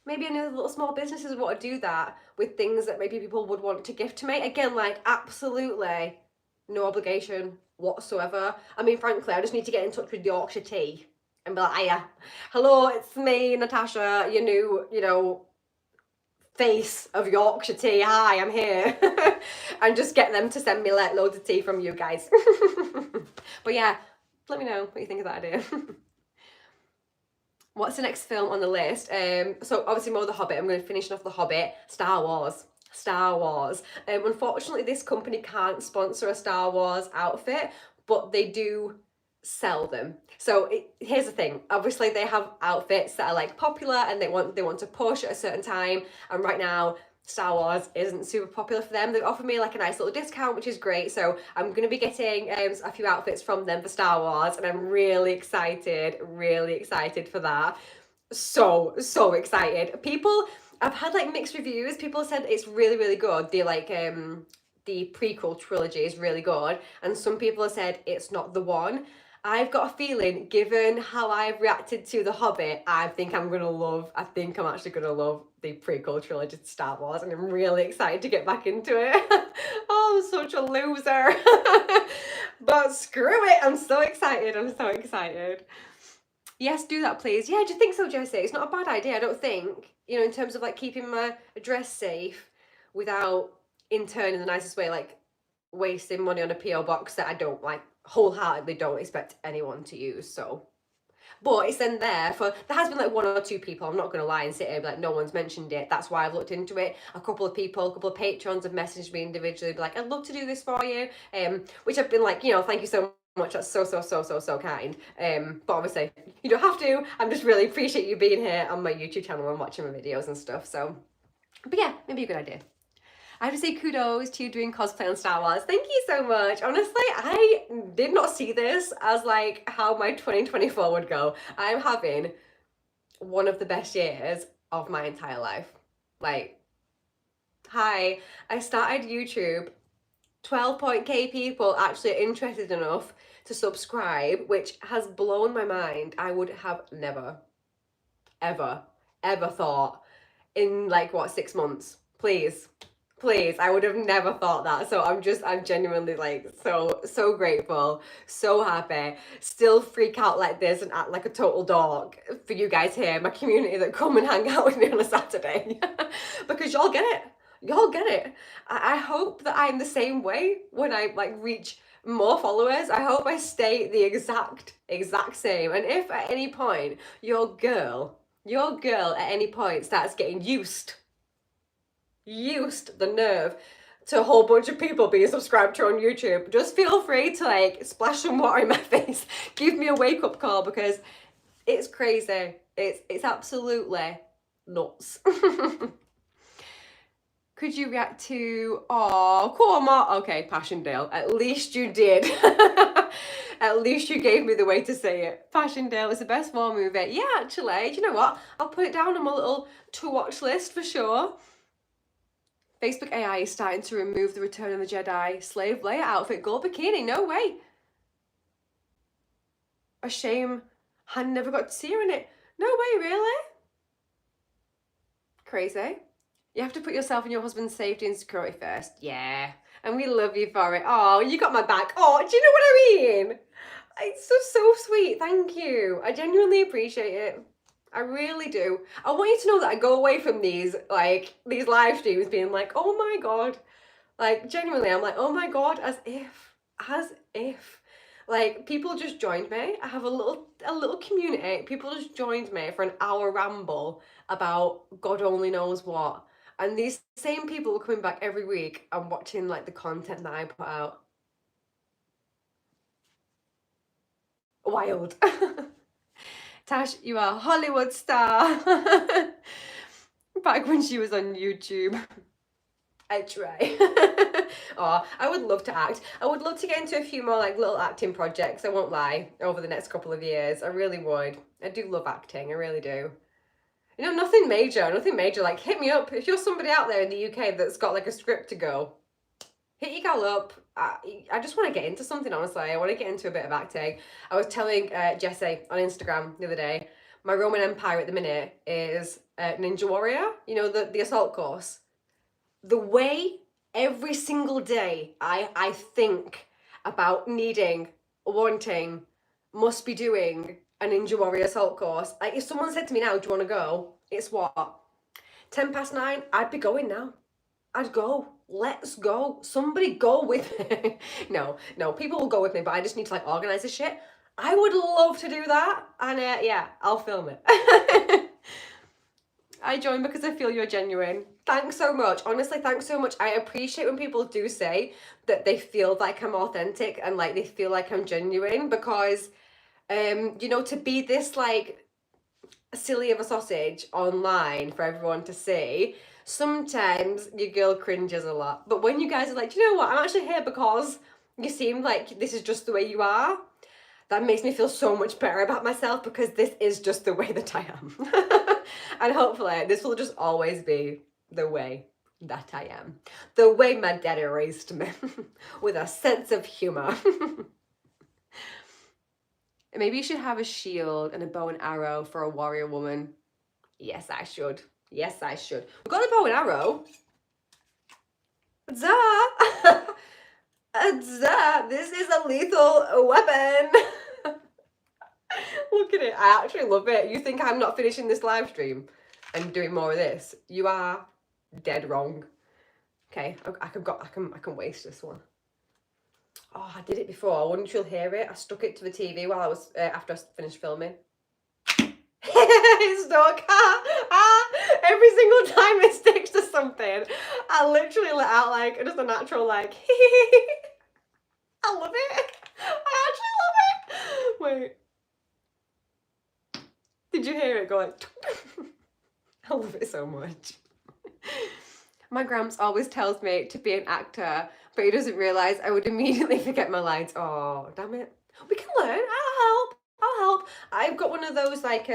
maybe any of the little small businesses want to do that with things that maybe people would want to gift to me. Again, like absolutely no obligation whatsoever. I mean, frankly, I just need to get in touch with Yorkshire Tea and be like, hiya, hello, it's me, Natasha, your new, face of Yorkshire Tea. Hi, I'm here. And just get them to send me like loads of tea from you guys. But yeah, let me know what you think of that idea. What's the next film on the list? So obviously more The Hobbit. I'm going to finish off The Hobbit. Star Wars. Star Wars. Unfortunately, this company can't sponsor a Star Wars outfit, but they do sell them. So here's the thing. Obviously, they have outfits that are like popular and they want to push at a certain time. And right now, Star Wars isn't super popular for them. They've offered me like a nice little discount, which is great. So I'm going to be getting a few outfits from them for Star Wars, and I'm really excited for that. So excited. I've had like mixed reviews. People said it's really good. The prequel trilogy is really good, and some people have said it's not the one. I've got a feeling, given how I've reacted to The Hobbit, I think I'm actually gonna love the prequel trilogy to Star Wars, and I'm really excited to get back into it. Oh, I'm such a loser. But screw it, I'm so excited. Yes, do that, please. Yeah, do you think so, Jessie? It's not a bad idea, I don't think. In terms of like keeping my address safe without, in turn, in the nicest way, like wasting money on a PO box that I don't like wholeheartedly don't expect anyone to use. So, but it's then there has been like one or two people, I'm not gonna lie and sit here and be like, no one's mentioned it. That's why I've looked into it. A couple of patrons have messaged me individually, be like, I'd love to do this for you. Which I've been like, thank you so much. That's so kind. But obviously you don't have to. I'm just really appreciate you being here on my YouTube channel and watching my videos and stuff. So, but yeah, maybe a good idea. I have to say kudos to you doing cosplay on Star Wars. Thank you so much. Honestly, I did not see this as like how my 2024 would go. I'm having one of the best years of my entire life. Like, hi, I started YouTube, 12.k people actually interested enough to subscribe, which has blown my mind. I would have never, ever thought in like, what, 6 months? Please, I would have never thought that. So I'm genuinely like so grateful, so happy. Still freak out like this and act like a total dog for you guys here, my community that come and hang out with me on a Saturday. Because y'all get it. I hope that I'm the same way when I like reach more followers. I hope I stay the exact same. And if at any point your girl at any point starts getting used the nerve to a whole bunch of people being subscribed to on YouTube, just feel free to like splash some water in my face. Give me a wake-up call, because it's crazy. It's absolutely nuts. Could you react to, oh, come on, okay, Passchendaele, at least you did. At least you gave me the way to say it. Passchendaele is the best war movie. Yeah, actually, do you know what? I'll put it down on my little to-watch list for sure. Facebook AI is starting to remove the Return of the Jedi slave Leia outfit gold bikini. No way. A shame Han never got to see her in it. No way, really? Crazy. You have to put yourself and your husband's safety and security first. Yeah. And we love you for it. Oh, you got my back. Oh, do you know what I mean? It's so sweet. Thank you. I genuinely appreciate it. I really do. I want you to know that I go away from these live streams being like, oh my God. Like, genuinely, I'm like, oh my God, as if. Like, people just joined me. I have a little community. People just joined me for an hour ramble about God only knows what. And these same people are coming back every week and watching like the content that I put out. Wild. Tash, you are a Hollywood star. Back when she was on YouTube. I try. Oh, I would love to act. I would love to get into a few more like little acting projects, I won't lie, over the next couple of years. I really would. I do love acting, I really do. You know, nothing major, like hit me up. If you're somebody out there in the UK that's got like a script to go, hit your gal up. I just want to get into something, honestly. I want to get into a bit of acting. I was telling Jessie on Instagram the other day, my Roman Empire at the minute is Ninja Warrior, you know, the assault course. The way every single day I think about needing, wanting, must be doing a Ninja Warrior assault course. Like, if someone said to me now, do you want to go? It's what? 9:10, I'd be going now. I'd go. Let's go. Somebody go with me. No, people will go with me, but I just need to like organize this shit. I would love to do that. And yeah, I'll film it. I join because I feel you're genuine. Thanks so much. Honestly, thanks so much. I appreciate when people do say that they feel like I'm authentic and like they feel like I'm genuine, because you know, to be this like silly of a sausage online for everyone to see, sometimes your girl cringes a lot. But when you guys are like, do you know what, I'm actually here because you seem like this is just the way you are, that makes me feel so much better about myself, because this is just the way that I am. And hopefully this will just always be the way that I am. The way my daddy raised me, with a sense of humor. Maybe you should have a shield and a bow and arrow for a warrior woman. Yes, I should. Yes, I should. We've got a bow and arrow. This is a lethal weapon. Look at it. I actually love it. You think I'm not finishing this live stream and doing more of this? You are dead wrong. Okay, I can waste this one. Oh, I did it before. I wonder if you'll hear it. I stuck it to the TV while I was after I finished filming. It's stuck. Every single time it sticks to something, I literally let out like just a natural like. I love it. I actually love it. Wait. Did you hear it go like? I love it so much. My Gramps always tells me to be an actor, but he doesn't realise I would immediately forget my lines. Oh, damn it. We can learn. I'll help. I've got one of those like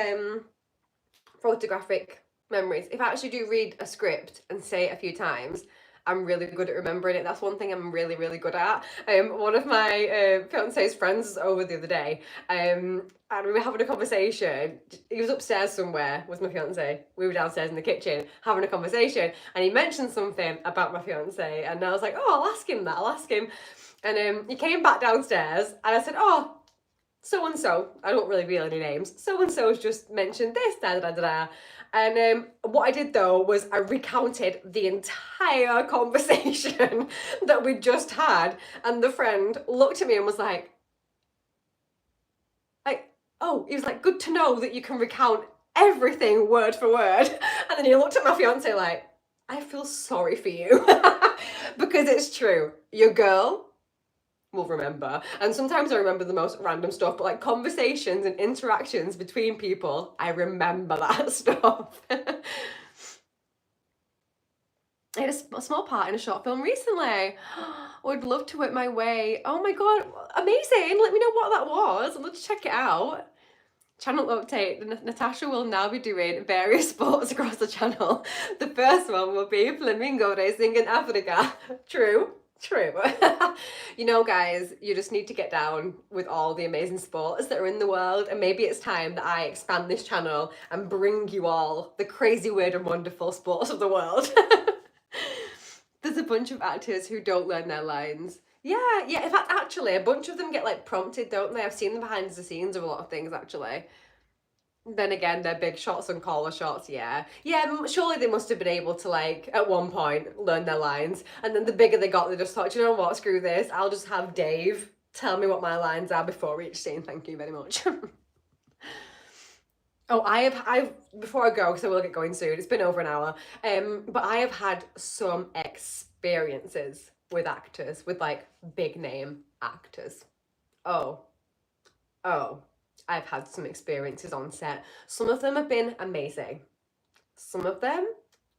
photographic memories. If I actually do read a script and say it a few times, I'm really good at remembering it. That's one thing I'm really, really good at. One of my fiance's friends over the other day, and we were having a conversation. He was upstairs somewhere with my fiance. We were downstairs in the kitchen having a conversation, and he mentioned something about my fiance, and I was like, oh, I'll ask him that. I'll ask him. And he came back downstairs, and I said, oh, so-and-so, I don't really reveal any names, so-and-so's just mentioned this, da-da-da-da-da. And what I did though was I recounted the entire conversation that we just had, and the friend looked at me and was like, oh, he was like, good to know that you can recount everything word for word. And then he looked at my fiance like, I feel sorry for you. Because it's true, your girl will remember. And sometimes I remember the most random stuff, but like conversations and interactions between people, I remember that stuff. I played a small part in a short film recently. Would love to work my way. Oh my god, amazing! Let me know what that was. I'd love to check it out. Channel update. Natasha will now be doing various sports across the channel. The first one will be flamingo racing in Africa. True. True. You know, guys, you just need to get down with all the amazing sports that are in the world, and maybe it's time that I expand this channel and bring you all the crazy, weird and wonderful sports of the world. There's a bunch of actors who don't learn their lines. Yeah, in fact, actually, a bunch of them get like prompted, don't they? I've seen them behind the scenes of a lot of things, actually. Then again, they're big shots and collar shots, yeah. Yeah, surely they must have been able to, like, at one point, learn their lines. And then the bigger they got, they just thought, you know what, screw this. I'll just have Dave tell me what my lines are before each scene. Thank you very much. Oh, I've before I go, because I will get going soon, it's been over an hour, but I have had some experiences with actors, with, like, big name actors. Oh, I've had some experiences on set. Some of them have been amazing. Some of them,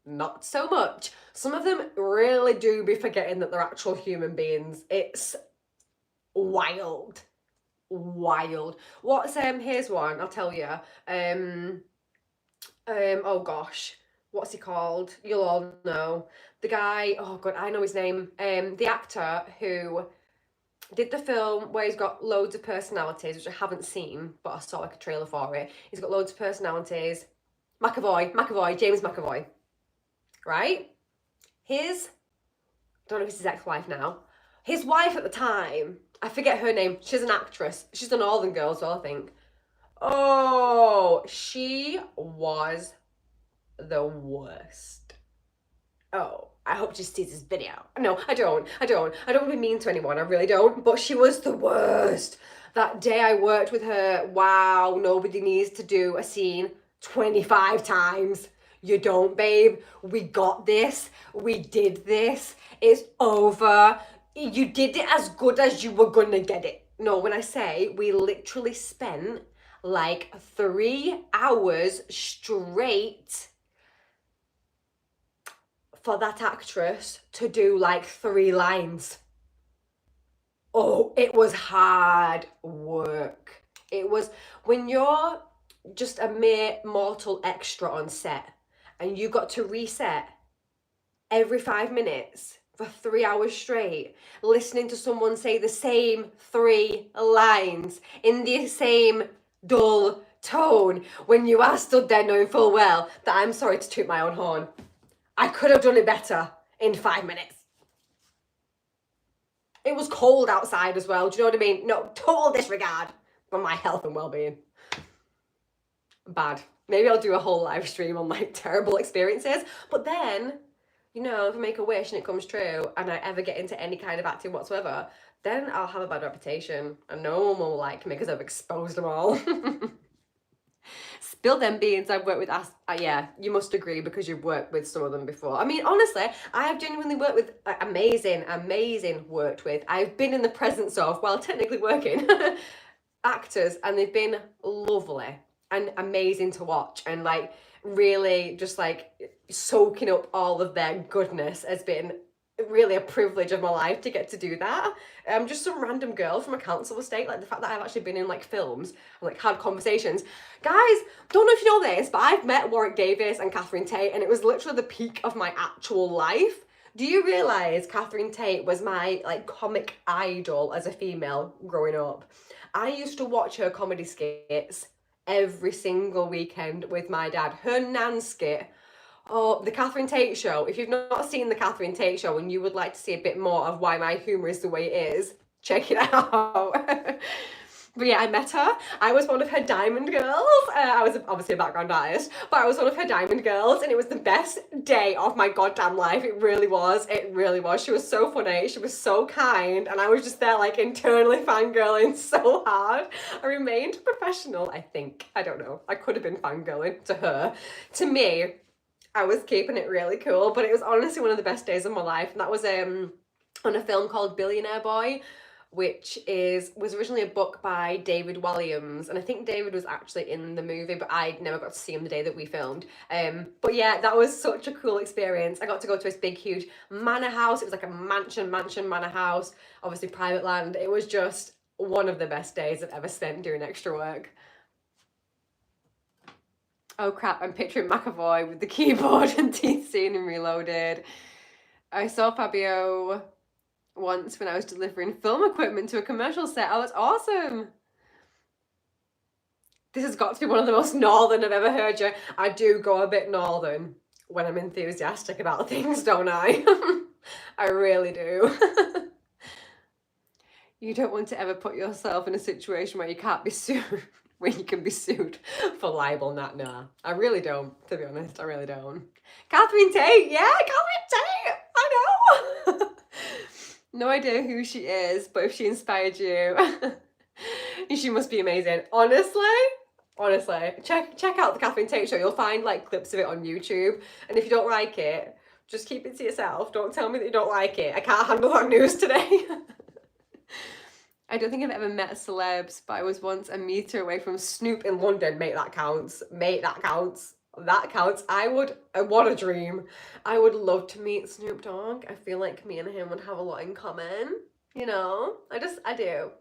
not so much. Some of them really do be forgetting that they're actual human beings. It's wild. Wild. What's, here's one, I'll tell you. Oh gosh, what's he called? You'll all know. The guy, oh god, I know his name. The actor who did the film where he's got loads of personalities, which I haven't seen, but I saw like a trailer for it. He's got loads of personalities. James McAvoy, right? I don't know if it's his ex-wife now. His wife at the time, I forget her name. She's an actress. She's the Northern Girl as well, I think. Oh, she was the worst. Oh, I hope she sees this video. No, I don't want to be mean to anyone, I really don't, but she was the worst. That day I worked with her, wow, nobody needs to do a scene 25 times. You don't, babe. We got this. We did this. It's over. You did it as good as you were gonna get it. No, when I say we literally spent like 3 hours straight for that actress to do like 3 lines. Oh, it was hard work. It was, when you're just a mere mortal extra on set and you got to reset every 5 minutes for 3 hours straight, listening to someone say the same 3 lines in the same dull tone, when you are stood there knowing full well that, I'm sorry to toot my own horn, I could have done it better in 5 minutes. It was cold outside as well, do you know what I mean? No, total disregard for my health and well-being. Bad. Maybe I'll do a whole live stream on like terrible experiences, but then, you know, if I make a wish and it comes true and I ever get into any kind of acting whatsoever, then I'll have a bad reputation and no one will like me because I've exposed them all. Spill them beans. I've worked with, yeah, you must agree because you've worked with some of them before. I mean, honestly, I have genuinely worked with amazing worked with. I've been in the presence of, while technically working, actors, and they've been lovely and amazing to watch, and like really just like soaking up all of their goodness has been really a privilege of my life to get to do that. Just some random girl from a council estate, like the fact that I've actually been in like films and like had conversations. Guys, don't know if you know this, but I've met Warwick Davis and Catherine Tate, and it was literally the peak of my actual life. Do you realise Catherine Tate was my like comic idol as a female growing up? I used to watch her comedy skits every single weekend with my dad. Her Nan skit, oh, the Catherine Tate Show. If you've not seen the Catherine Tate Show and you would like to see a bit more of why my humour is the way it is, check it out. But yeah, I met her. I was one of her Diamond Girls. I was obviously a background artist, but I was one of her Diamond Girls, and it was the best day of my goddamn life. It really was. It really was. She was so funny. She was so kind, and I was just there like internally fangirling so hard. I remained professional, I think. I don't know. I could have been fangirling to her. To me, I was keeping it really cool, but it was honestly one of the best days of my life, and that was on a film called Billionaire Boy. which was originally a book by David Walliams, and I think David was actually in the movie, but I never got to see him the day that we filmed. But yeah, that was such a cool experience. I got to go to this big, huge manor house. It was like a mansion manor house, obviously private land. It was just one of the best days I've ever spent doing extra work. Oh crap, I'm picturing McAvoy with the keyboard and teeth seen and reloaded. I saw Fabio once when I was delivering film equipment to a commercial set. Oh, that's awesome. This has got to be one of the most northern I've ever heard you. I do go a bit northern when I'm enthusiastic about things, don't I? I really do. You don't want to ever put yourself in a situation where you can't be sued, when you can be sued for libel. Nah, I really don't, to be honest. I really don't. Catherine Tate, yeah, Catherine Tate, I know. No idea who she is, but if she inspired you, she must be amazing. Honestly, check out the Catherine Tate show. You'll find like clips of it on YouTube, and if you don't like it, just keep it to yourself. Don't tell me that you don't like it. I can't handle that news today. I don't think I've ever met celebs, but I was once a meter away from Snoop in London. Mate, that counts. Mate, that counts. That counts. What a dream. I would love to meet Snoop Dogg. I feel like me and him would have a lot in common. You know? I do.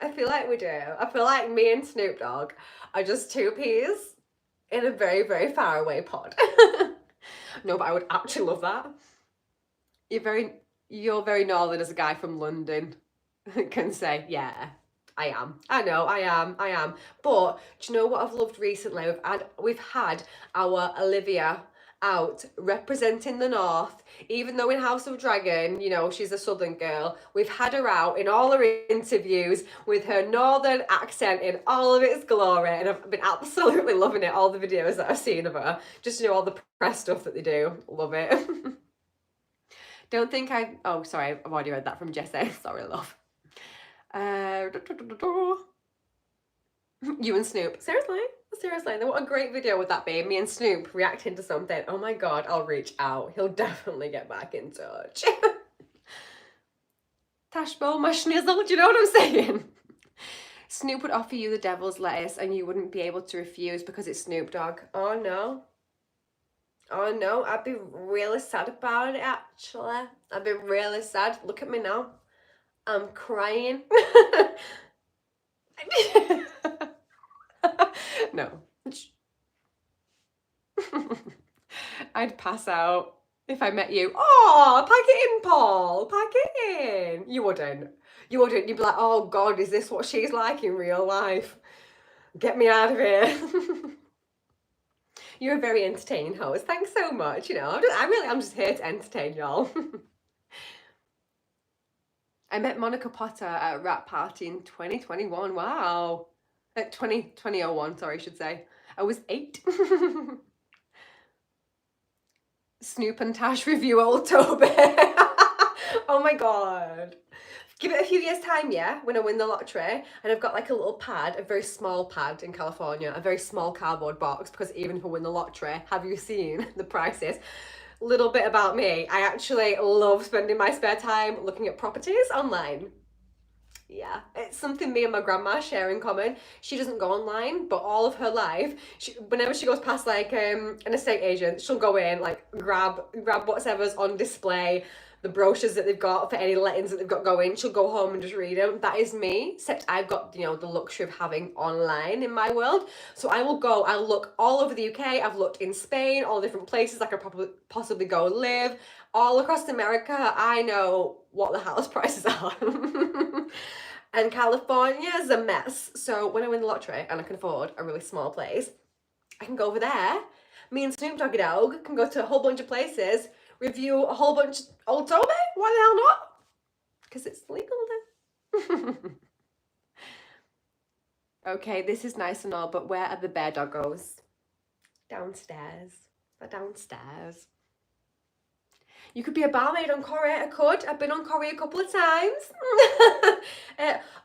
I feel like we do. I feel like me and Snoop Dogg are just two peas in a very, very far away pod. No, but I would actually love that. You're very northern as a guy from London can say, yeah, I am. I know, I am. But do you know what I've loved recently? We've had our Olivia out representing the North, even though in House of Dragon, you know, she's a Southern girl. We've had her out in all her interviews with her Northern accent in all of its glory, and I've been absolutely loving it, all the videos that I've seen of her. Just, you know, all the press stuff that they do. Love it. Don't think oh, sorry, I've already read that from Jessie. Sorry, love. You and Snoop. Seriously? What a great video would that be? Me and Snoop reacting to something. Oh my god, I'll reach out. He'll definitely get back in touch. Tashbo, my schnizzle, do you know what I'm saying? Snoop would offer you the devil's lettuce and you wouldn't be able to refuse because it's Snoop Dogg. Oh no. Oh no, I'd be really sad about it actually. I'd be really sad. Look at me now. I'm crying. No. I'd pass out if I met you. Oh, pack it in, Paul. Pack it in. You wouldn't. You'd be like, oh God, is this what she's like in real life? Get me out of here. You're a very entertaining host. Thanks so much. You know, I'm just here to entertain y'all. I met Monica Potter at a rap party in 2021. Wow. 2001, sorry, I should say. I was 8. Snoop and Tash review old Toby. Oh my god. Give it a few years time, yeah, when I win the lottery, and I've got like a little pad, a very small pad in California, a very small cardboard box, because even if I win the lottery, have you seen the prices? Little bit about me, I actually love spending my spare time looking at properties online. Yeah, it's something me and my grandma share in common. She doesn't go online, but all of her life, whenever she goes past like an estate agent, she'll go in, like grab whatever's on display, the brochures that they've got for any lettings that they've got going. She'll go home and just read them. That is me, except I've got, you know, the luxury of having online in my world. So I'll look all over the UK. I've looked in Spain, all different places I could possibly go live. All across America, I know what the house prices are. And California is a mess. So when I win the lottery and I can afford a really small place, I can go over there. Me and Snoop Doggy Dogg can go to a whole bunch of places, review a whole bunch of old Toby. Why the hell not? Because it's legal then. Okay, this is nice and all, but where are the bear doggos? Downstairs. They're downstairs. You could be a barmaid on Corrie. I could. I've been on Corrie a couple of times.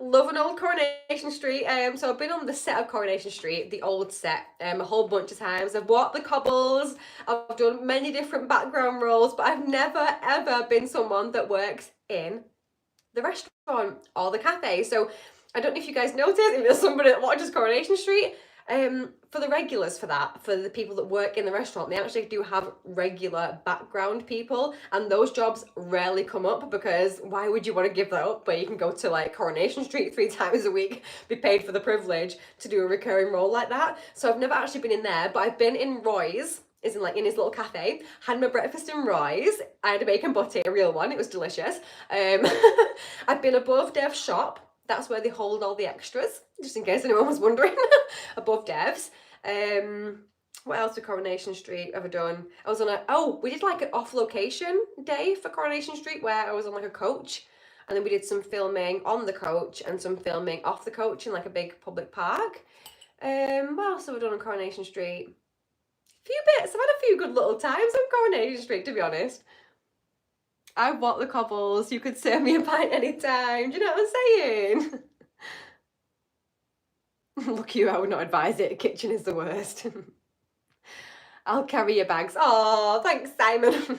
Love an old Coronation Street. So I've been on the set of Coronation Street, the old set, a whole bunch of times. I've walked the cobbles. I've done many different background roles, but I've never ever been someone that works in the restaurant. all the cafes. So I don't know if you guys noticed, if there's somebody that watches Coronation Street, for the regulars for that, for the people that work in the restaurant, they actually do have regular background people, and those jobs rarely come up because why would you want to give that up where you can go to like Coronation Street 3 times a week, be paid for the privilege to do a recurring role like that? So I've never actually been in there, but I've been in Roy's, is in like in his little cafe, had my breakfast in Roy's. I had a bacon butty, a real one, it was delicious. I've been above Dev's shop. That's where they hold all the extras, just in case anyone was wondering. Above Dev's. What else for Coronation Street have I done? I was on we did like an off location day for Coronation Street where I was on like a coach, and then we did some filming on the coach and some filming off the coach in like a big public park. What else have I done on Coronation Street? Few bits. I've had a few good little times on Coronation Street, to be honest. I walk the cobbles. You could serve me a pint anytime. Do you know what I'm saying? Look, you, I would not advise it. Kitchen is the worst. I'll carry your bags. Oh, thanks, Simon.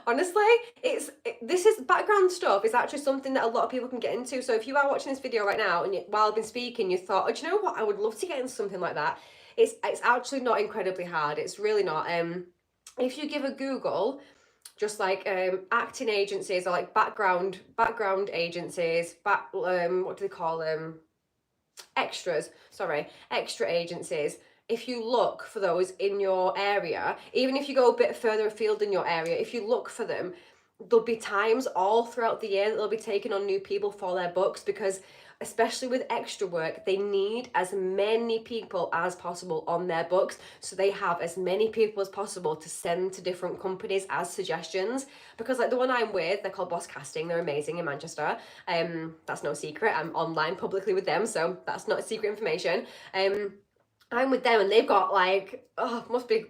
Honestly, this is background stuff. It's actually something that a lot of people can get into. So if you are watching this video right now and while I've been speaking, you thought, oh, do you know what? I would love to get into something like that. It's actually not incredibly hard. It's really not. If you give a Google, just like acting agencies or like background agencies, what do they call them? Extra agencies. If you look for those in your area, even if you go a bit further afield in your area, if you look for them, there'll be times all throughout the year that they'll be taking on new people for their books, because especially with extra work, they need as many people as possible on their books, so they have as many people as possible to send to different companies as suggestions. Because like the one I'm with, they're called Boss Casting, they're amazing in Manchester. That's no secret, I'm online publicly with them, so that's not secret information. I'm with them and they've got like, must be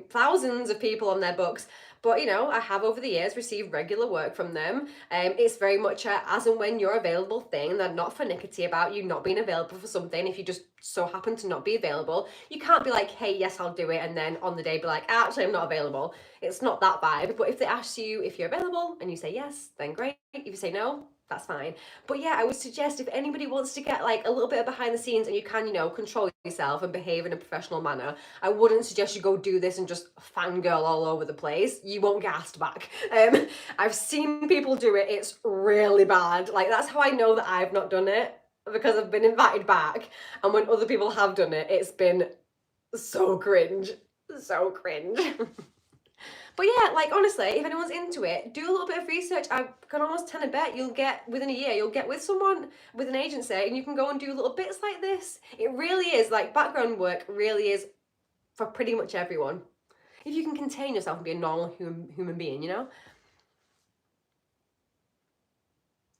thousands of people on their books. But you know, I have over the years received regular work from them. It's very much a as and when you're available thing. They're not finicky about you not being available for something. If you just so happen to not be available, you can't be like, hey, yes, I'll do it, and then on the day be like, actually, I'm not available. It's not that vibe. But if they ask you if you're available and you say yes, then great. If you say no, that's fine. But yeah, I would suggest if anybody wants to get like a little bit of behind the scenes and you can, you know, control yourself and behave in a professional manner, I wouldn't suggest you go do this and just fangirl all over the place. You won't get asked back. I've seen people do it. It's really bad. Like, that's how I know that I've not done it, because I've been invited back, and when other people have done it, it's been so cringe. So cringe. But yeah, like honestly, if anyone's into it, do a little bit of research. I can almost tend to bet you'll get, within a year, you'll get with someone, with an agency, and you can go and do little bits like this. It really is, like, background work really is for pretty much everyone. If you can contain yourself and be a normal human being, you know?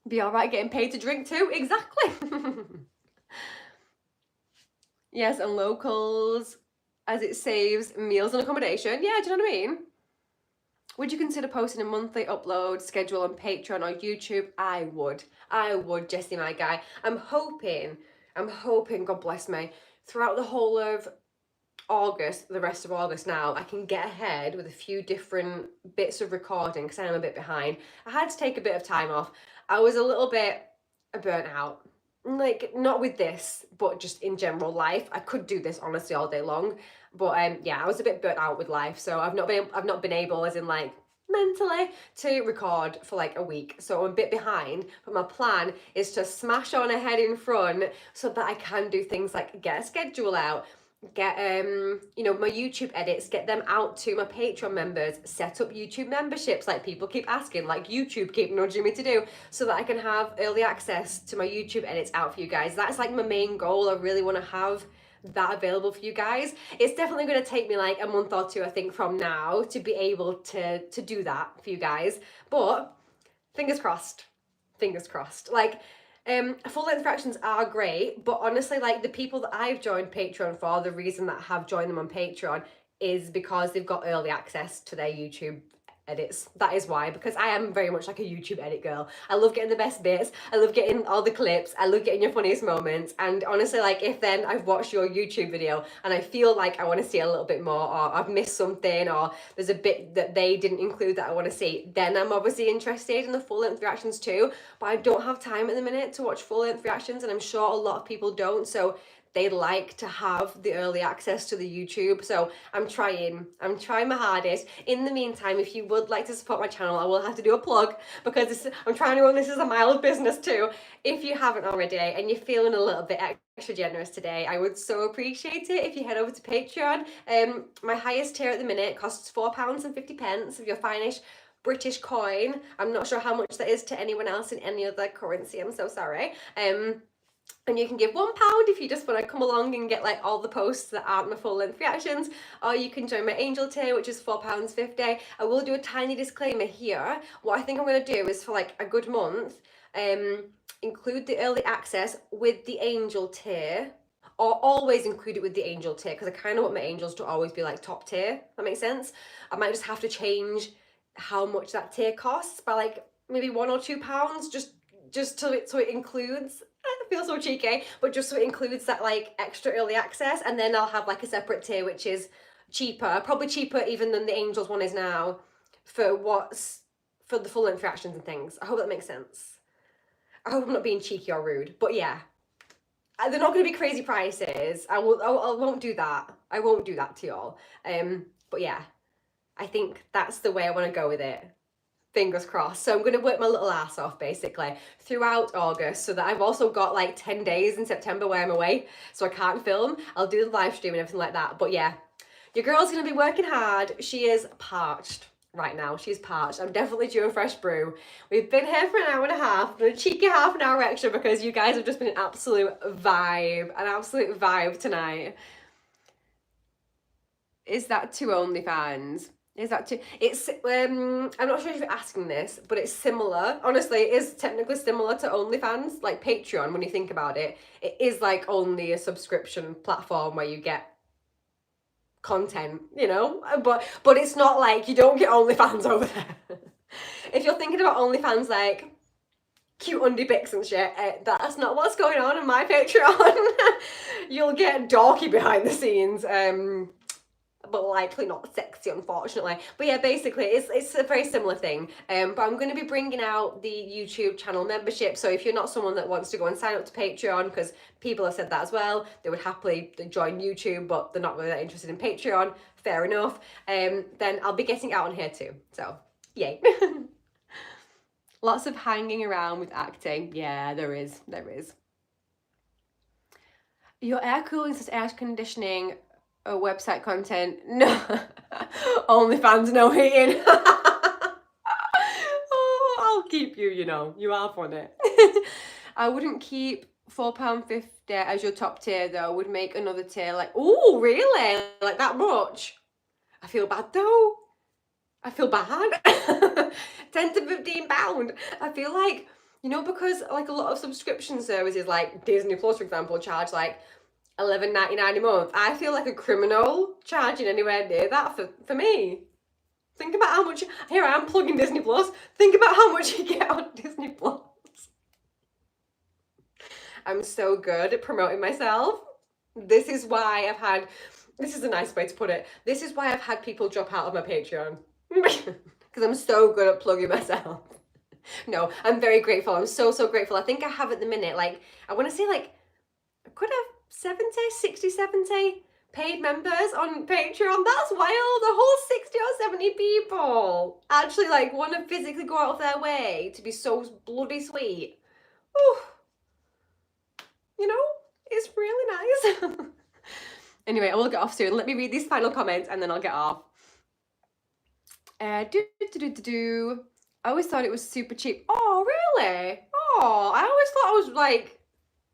Be alright getting paid to drink too, exactly. Yes, and locals, as it saves meals and accommodation. Yeah, do you know what I mean? Would you consider posting a monthly upload schedule on Patreon or YouTube? I would, Jessie, my guy. I'm hoping, God bless me, throughout the whole of August, the rest of August now, I can get ahead with a few different bits of recording, because I am a bit behind. I had to take a bit of time off. I was a little bit burnt out. Like, not with this, but just in general life. I could do this honestly all day long, but yeah, I was a bit burnt out with life, so I've not been able, as in like mentally, to record for like a week. So I'm a bit behind, but my plan is to smash on ahead in front so that I can do things like get a schedule out, get you know, my YouTube edits, get them out to my Patreon members, set up YouTube memberships like people keep asking, like YouTube keep nudging me to do, so that I can have early access to my YouTube edits out for you guys. That's like my main goal. I really want to have that available for you guys. It's definitely going to take me like a month or two, I think, from now to be able to do that for you guys, but fingers crossed. Like, full-length fractions are great, but honestly, like, the people that I've joined Patreon for, the reason that I have joined them on Patreon is because they've got early access to their YouTube edits. That is why, because I am very much like a YouTube edit girl. I love getting the best bits. I love getting all the clips. I love getting your funniest moments. And honestly, like if then I've watched your YouTube video and I feel like I want to see a little bit more, or I've missed something, or there's a bit that they didn't include that I want to see, then I'm obviously interested in the full length reactions too. But I don't have time at the minute to watch full length reactions, and I'm sure a lot of people don't. So they like to have the early access to the YouTube. So I'm trying my hardest. In the meantime, if you would like to support my channel, I will have to do a plug, because I'm trying to run this as a mild business too. If you haven't already and you're feeling a little bit extra generous today, I would so appreciate it if you head over to Patreon. My highest tier at the minute costs £4.50 of your finest British coin. I'm not sure how much that is to anyone else in any other currency, I'm so sorry. And you can give £1 if you just want to come along and get like all the posts that aren't my full length reactions, or you can join my angel tier, which is £4.50. I will do a tiny disclaimer here. What I think I'm going to do is for like a good month, include the early access with the angel tier, or always include it with the angel tier, because I kind of want my angels to always be like top tier. That makes sense. I might just have to change how much that tier costs by like maybe £1 or £2, just so it includes, I feel so cheeky, but just so it includes that like extra early access, and then I'll have like a separate tier which is cheaper, probably cheaper even than the angels one is now, for the full length reactions and things. I hope that makes sense. I hope I'm not being cheeky or rude, but yeah, they're not going to be crazy prices. I won't do that. I won't do that to y'all. But yeah, I think that's the way I want to go with it. Fingers crossed. So I'm going to work my little ass off basically throughout August, so that I've also got like 10 days in September where I'm away, so I can't film. I'll do the live stream and everything like that. But yeah, your girl's going to be working hard. She is parched right now. She's parched. I'm definitely due a fresh brew. We've been here for an hour and a half, a cheeky half an hour extra, because you guys have just been an absolute vibe tonight. Is that to OnlyFans? Is that too? It's I'm not sure if you're asking this, but it's similar. Honestly, it is technically similar to OnlyFans, like Patreon. When you think about it, it is like only a subscription platform where you get content, you know. But it's not like you don't get OnlyFans over there. If you're thinking about OnlyFans like cute undie pics and shit, that's not what's going on in my Patreon. You'll get dorky behind the scenes. But likely not sexy, unfortunately. But yeah, basically it's a very similar thing. But I'm going to be bringing out the YouTube channel membership. So if you're not someone that wants to go and sign up to Patreon, because people have said that as well, they would happily join YouTube, but they're not really that interested in Patreon, fair enough. Then I'll be getting out on here too. So yay. Lots of hanging around with acting. Yeah, there is. Your air cooling says air conditioning. Website content. No. OnlyFans, no heating. Oh, I'll keep you, you know. You are funny. I wouldn't keep £4.50 as your top tier though. I would make another tier like, oh, really? Like that much? I feel bad though. I feel bad. £10 to £15. I feel like, you know, because like a lot of subscription services like Disney Plus, for example, charge like $11.99 a month. I feel like a criminal charging anywhere near that for me. Think about how much, here I am plugging Disney Plus. Think about how much you get on Disney Plus. I'm so good at promoting myself. This is why I've had, this is a nice way to put it, this is why I've had people drop out of my Patreon. Because I'm so good at plugging myself. No, I'm very grateful. I'm so grateful. I think I have at the minute, like, I want to say like, I could have 60, 70 paid members on Patreon. That's wild. A whole 60 or 70 people actually like want to physically go out of their way to be so bloody sweet. Oh, you know, it's really nice. Anyway, I will get off soon. Let me read these final comments and then I'll get off. I always thought it was super cheap. Oh, really? Oh, I always thought I was like,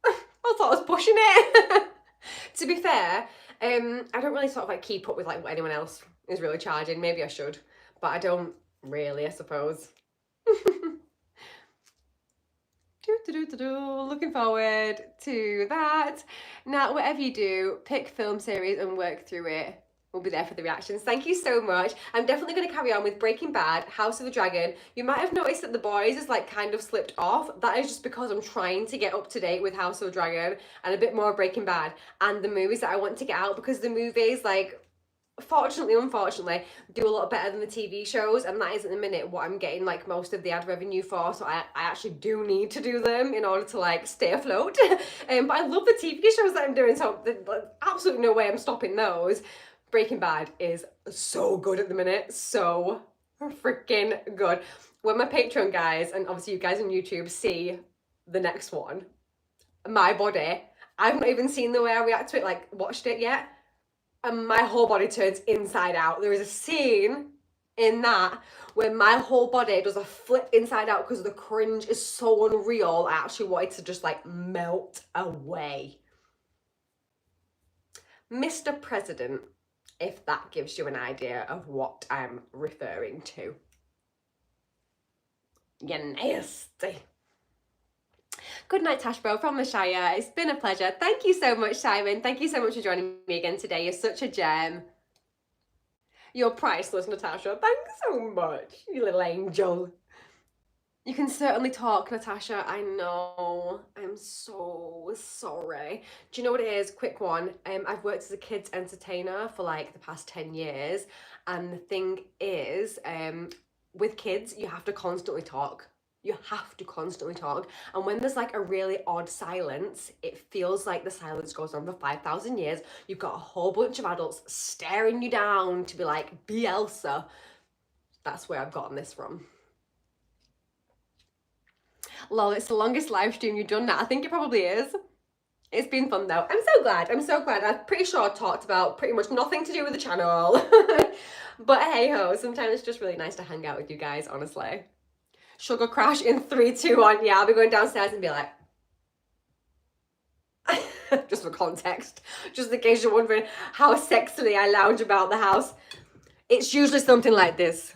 I thought I was pushing it. To be fair, I don't really sort of like keep up with like what anyone else is really charging. Maybe I should, but I don't really, I suppose. Looking forward to that. Now, whatever you do, pick film series and work through it. We'll be there for the reactions. Thank you so much. I'm definitely going to carry on with Breaking Bad, House of the Dragon. You might have noticed that The Boys is like kind of slipped off. That is just because I'm trying to get up to date with House of the Dragon and a bit more of Breaking Bad and the movies that I want to get out, because the movies, like, fortunately, unfortunately, do a lot better than the TV shows, and that is at the minute what I'm getting like most of the ad revenue for, so I actually do need to do them in order to like stay afloat. But I love the TV shows that I'm doing, so there's absolutely no way I'm stopping those. Breaking Bad is so good at the minute, so freaking good. When my Patreon guys, and obviously you guys on YouTube, see the next one, my body, I've not even seen the way I react to it, like watched it yet, and my whole body turns inside out. There is a scene in that where my whole body does a flip inside out because the cringe is so unreal. I actually wanted to just like melt away. Mr. President, if that gives you an idea of what I'm referring to. You're nasty. Good night, Tashbro from the Shire. It's been a pleasure. Thank you so much, Simon. Thank you so much for joining me again today. You're such a gem. You're priceless, Natasha. Thanks so much, you little angel. You can certainly talk, Natasha. I know. I'm so sorry. Do you know what it is? Quick one. I've worked as a kids entertainer for like the past 10 years. And the thing is, with kids, you have to constantly talk. You have to constantly talk. And when there's like a really odd silence, it feels like the silence goes on for 5,000 years. You've got a whole bunch of adults staring you down to be like, be Elsa. That's where I've gotten this from. Lol, it's the longest live stream you've done now. I think it probably is. It's been fun though. I'm so glad. I'm so glad. I'm pretty sure I talked about pretty much nothing to do with the channel. But hey ho, sometimes it's just really nice to hang out with you guys, honestly. Sugar crash in 3, 2, 1. Yeah, I'll be going downstairs and be like, just for context, just in case you're wondering how sexily I lounge about the house. It's usually something like this.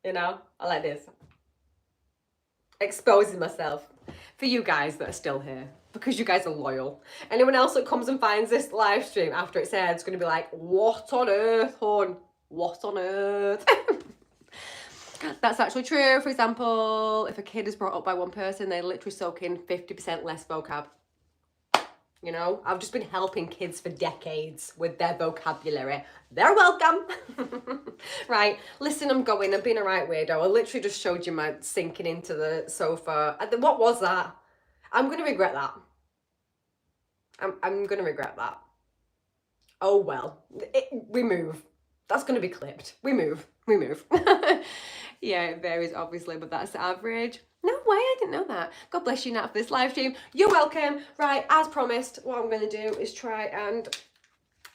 You know, I like this. Exposing myself for you guys that are still here, because you guys are loyal. Anyone else that comes and finds this live stream after it's aired is going to be like, what on earth, hon? What on earth? That's actually true. For example, if a kid is brought up by one person, they literally soak in 50% less vocab. You know, I've just been helping kids for decades with their vocabulary. They're welcome. Right, listen, I'm being a right weirdo. I literally just showed you my sinking into the sofa. What was that? I'm going to regret that. I'm going to regret that. Oh, well, we move. That's going to be clipped. We move. Yeah, it varies, obviously, but that's the average. No way, I didn't know that. God bless you, Nat, for this live stream. You're welcome. Right, as promised, what I'm going to do is try and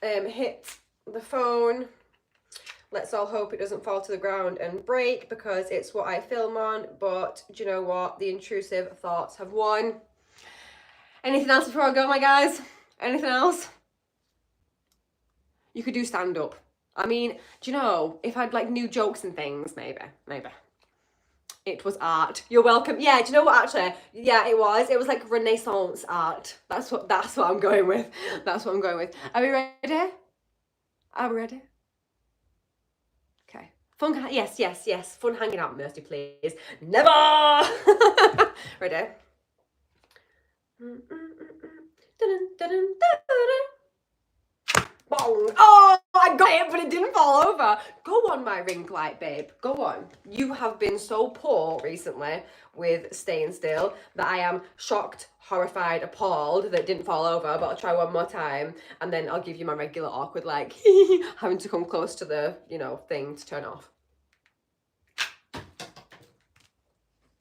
hit the phone. Let's all hope it doesn't fall to the ground and break, because it's what I film on. But do you know what? The intrusive thoughts have won. Anything else before I go, my guys? Anything else? You could do stand-up. I mean, do you know, if I'd like new jokes and things, maybe. It was art. You're welcome. Yeah, do you know what, actually? Yeah, it was like Renaissance art. That's what I'm going with. That's what I'm going with. Are we ready? Are we ready? Okay. Fun, yes. Fun hanging out, Mercy, please. Never! Ready? Bong. Oh, I got it, but it didn't fall over. Go on, my ring light, babe. Go on. You have been so poor recently with staying still that I am shocked, horrified, appalled that it didn't fall over, but I'll try one more time, and then I'll give you my regular awkward, like, having to come close to the, you know, thing to turn off.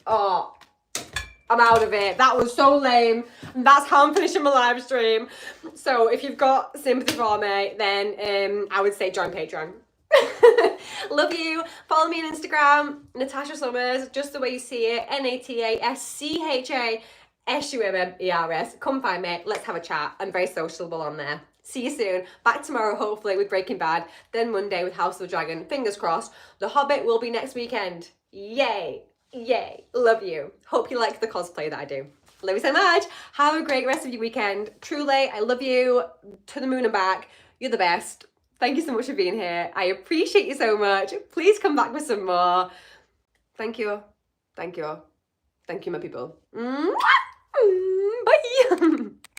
Oh, I'm out of it. That was so lame. And that's how I'm finishing my live stream. So if you've got sympathy for me, then I would say join Patreon. Love you. Follow me on Instagram, Natasha Summers, just the way you see it, NATASCHASUMMERS. Come find me. Let's have a chat. I'm very sociable on there. See you soon. Back tomorrow, hopefully, with Breaking Bad. Then Monday with House of the Dragon. Fingers crossed. The Hobbit will be next weekend. Yay. Yay. Love you. Hope you like the cosplay that I do. Love you so much. Have a great rest of your weekend. Truly, I love you to the moon and back. You're the best. Thank you so much for being here. I appreciate you so much. Please come back with some more. Thank you. Thank you. Thank you, my people. Mwah!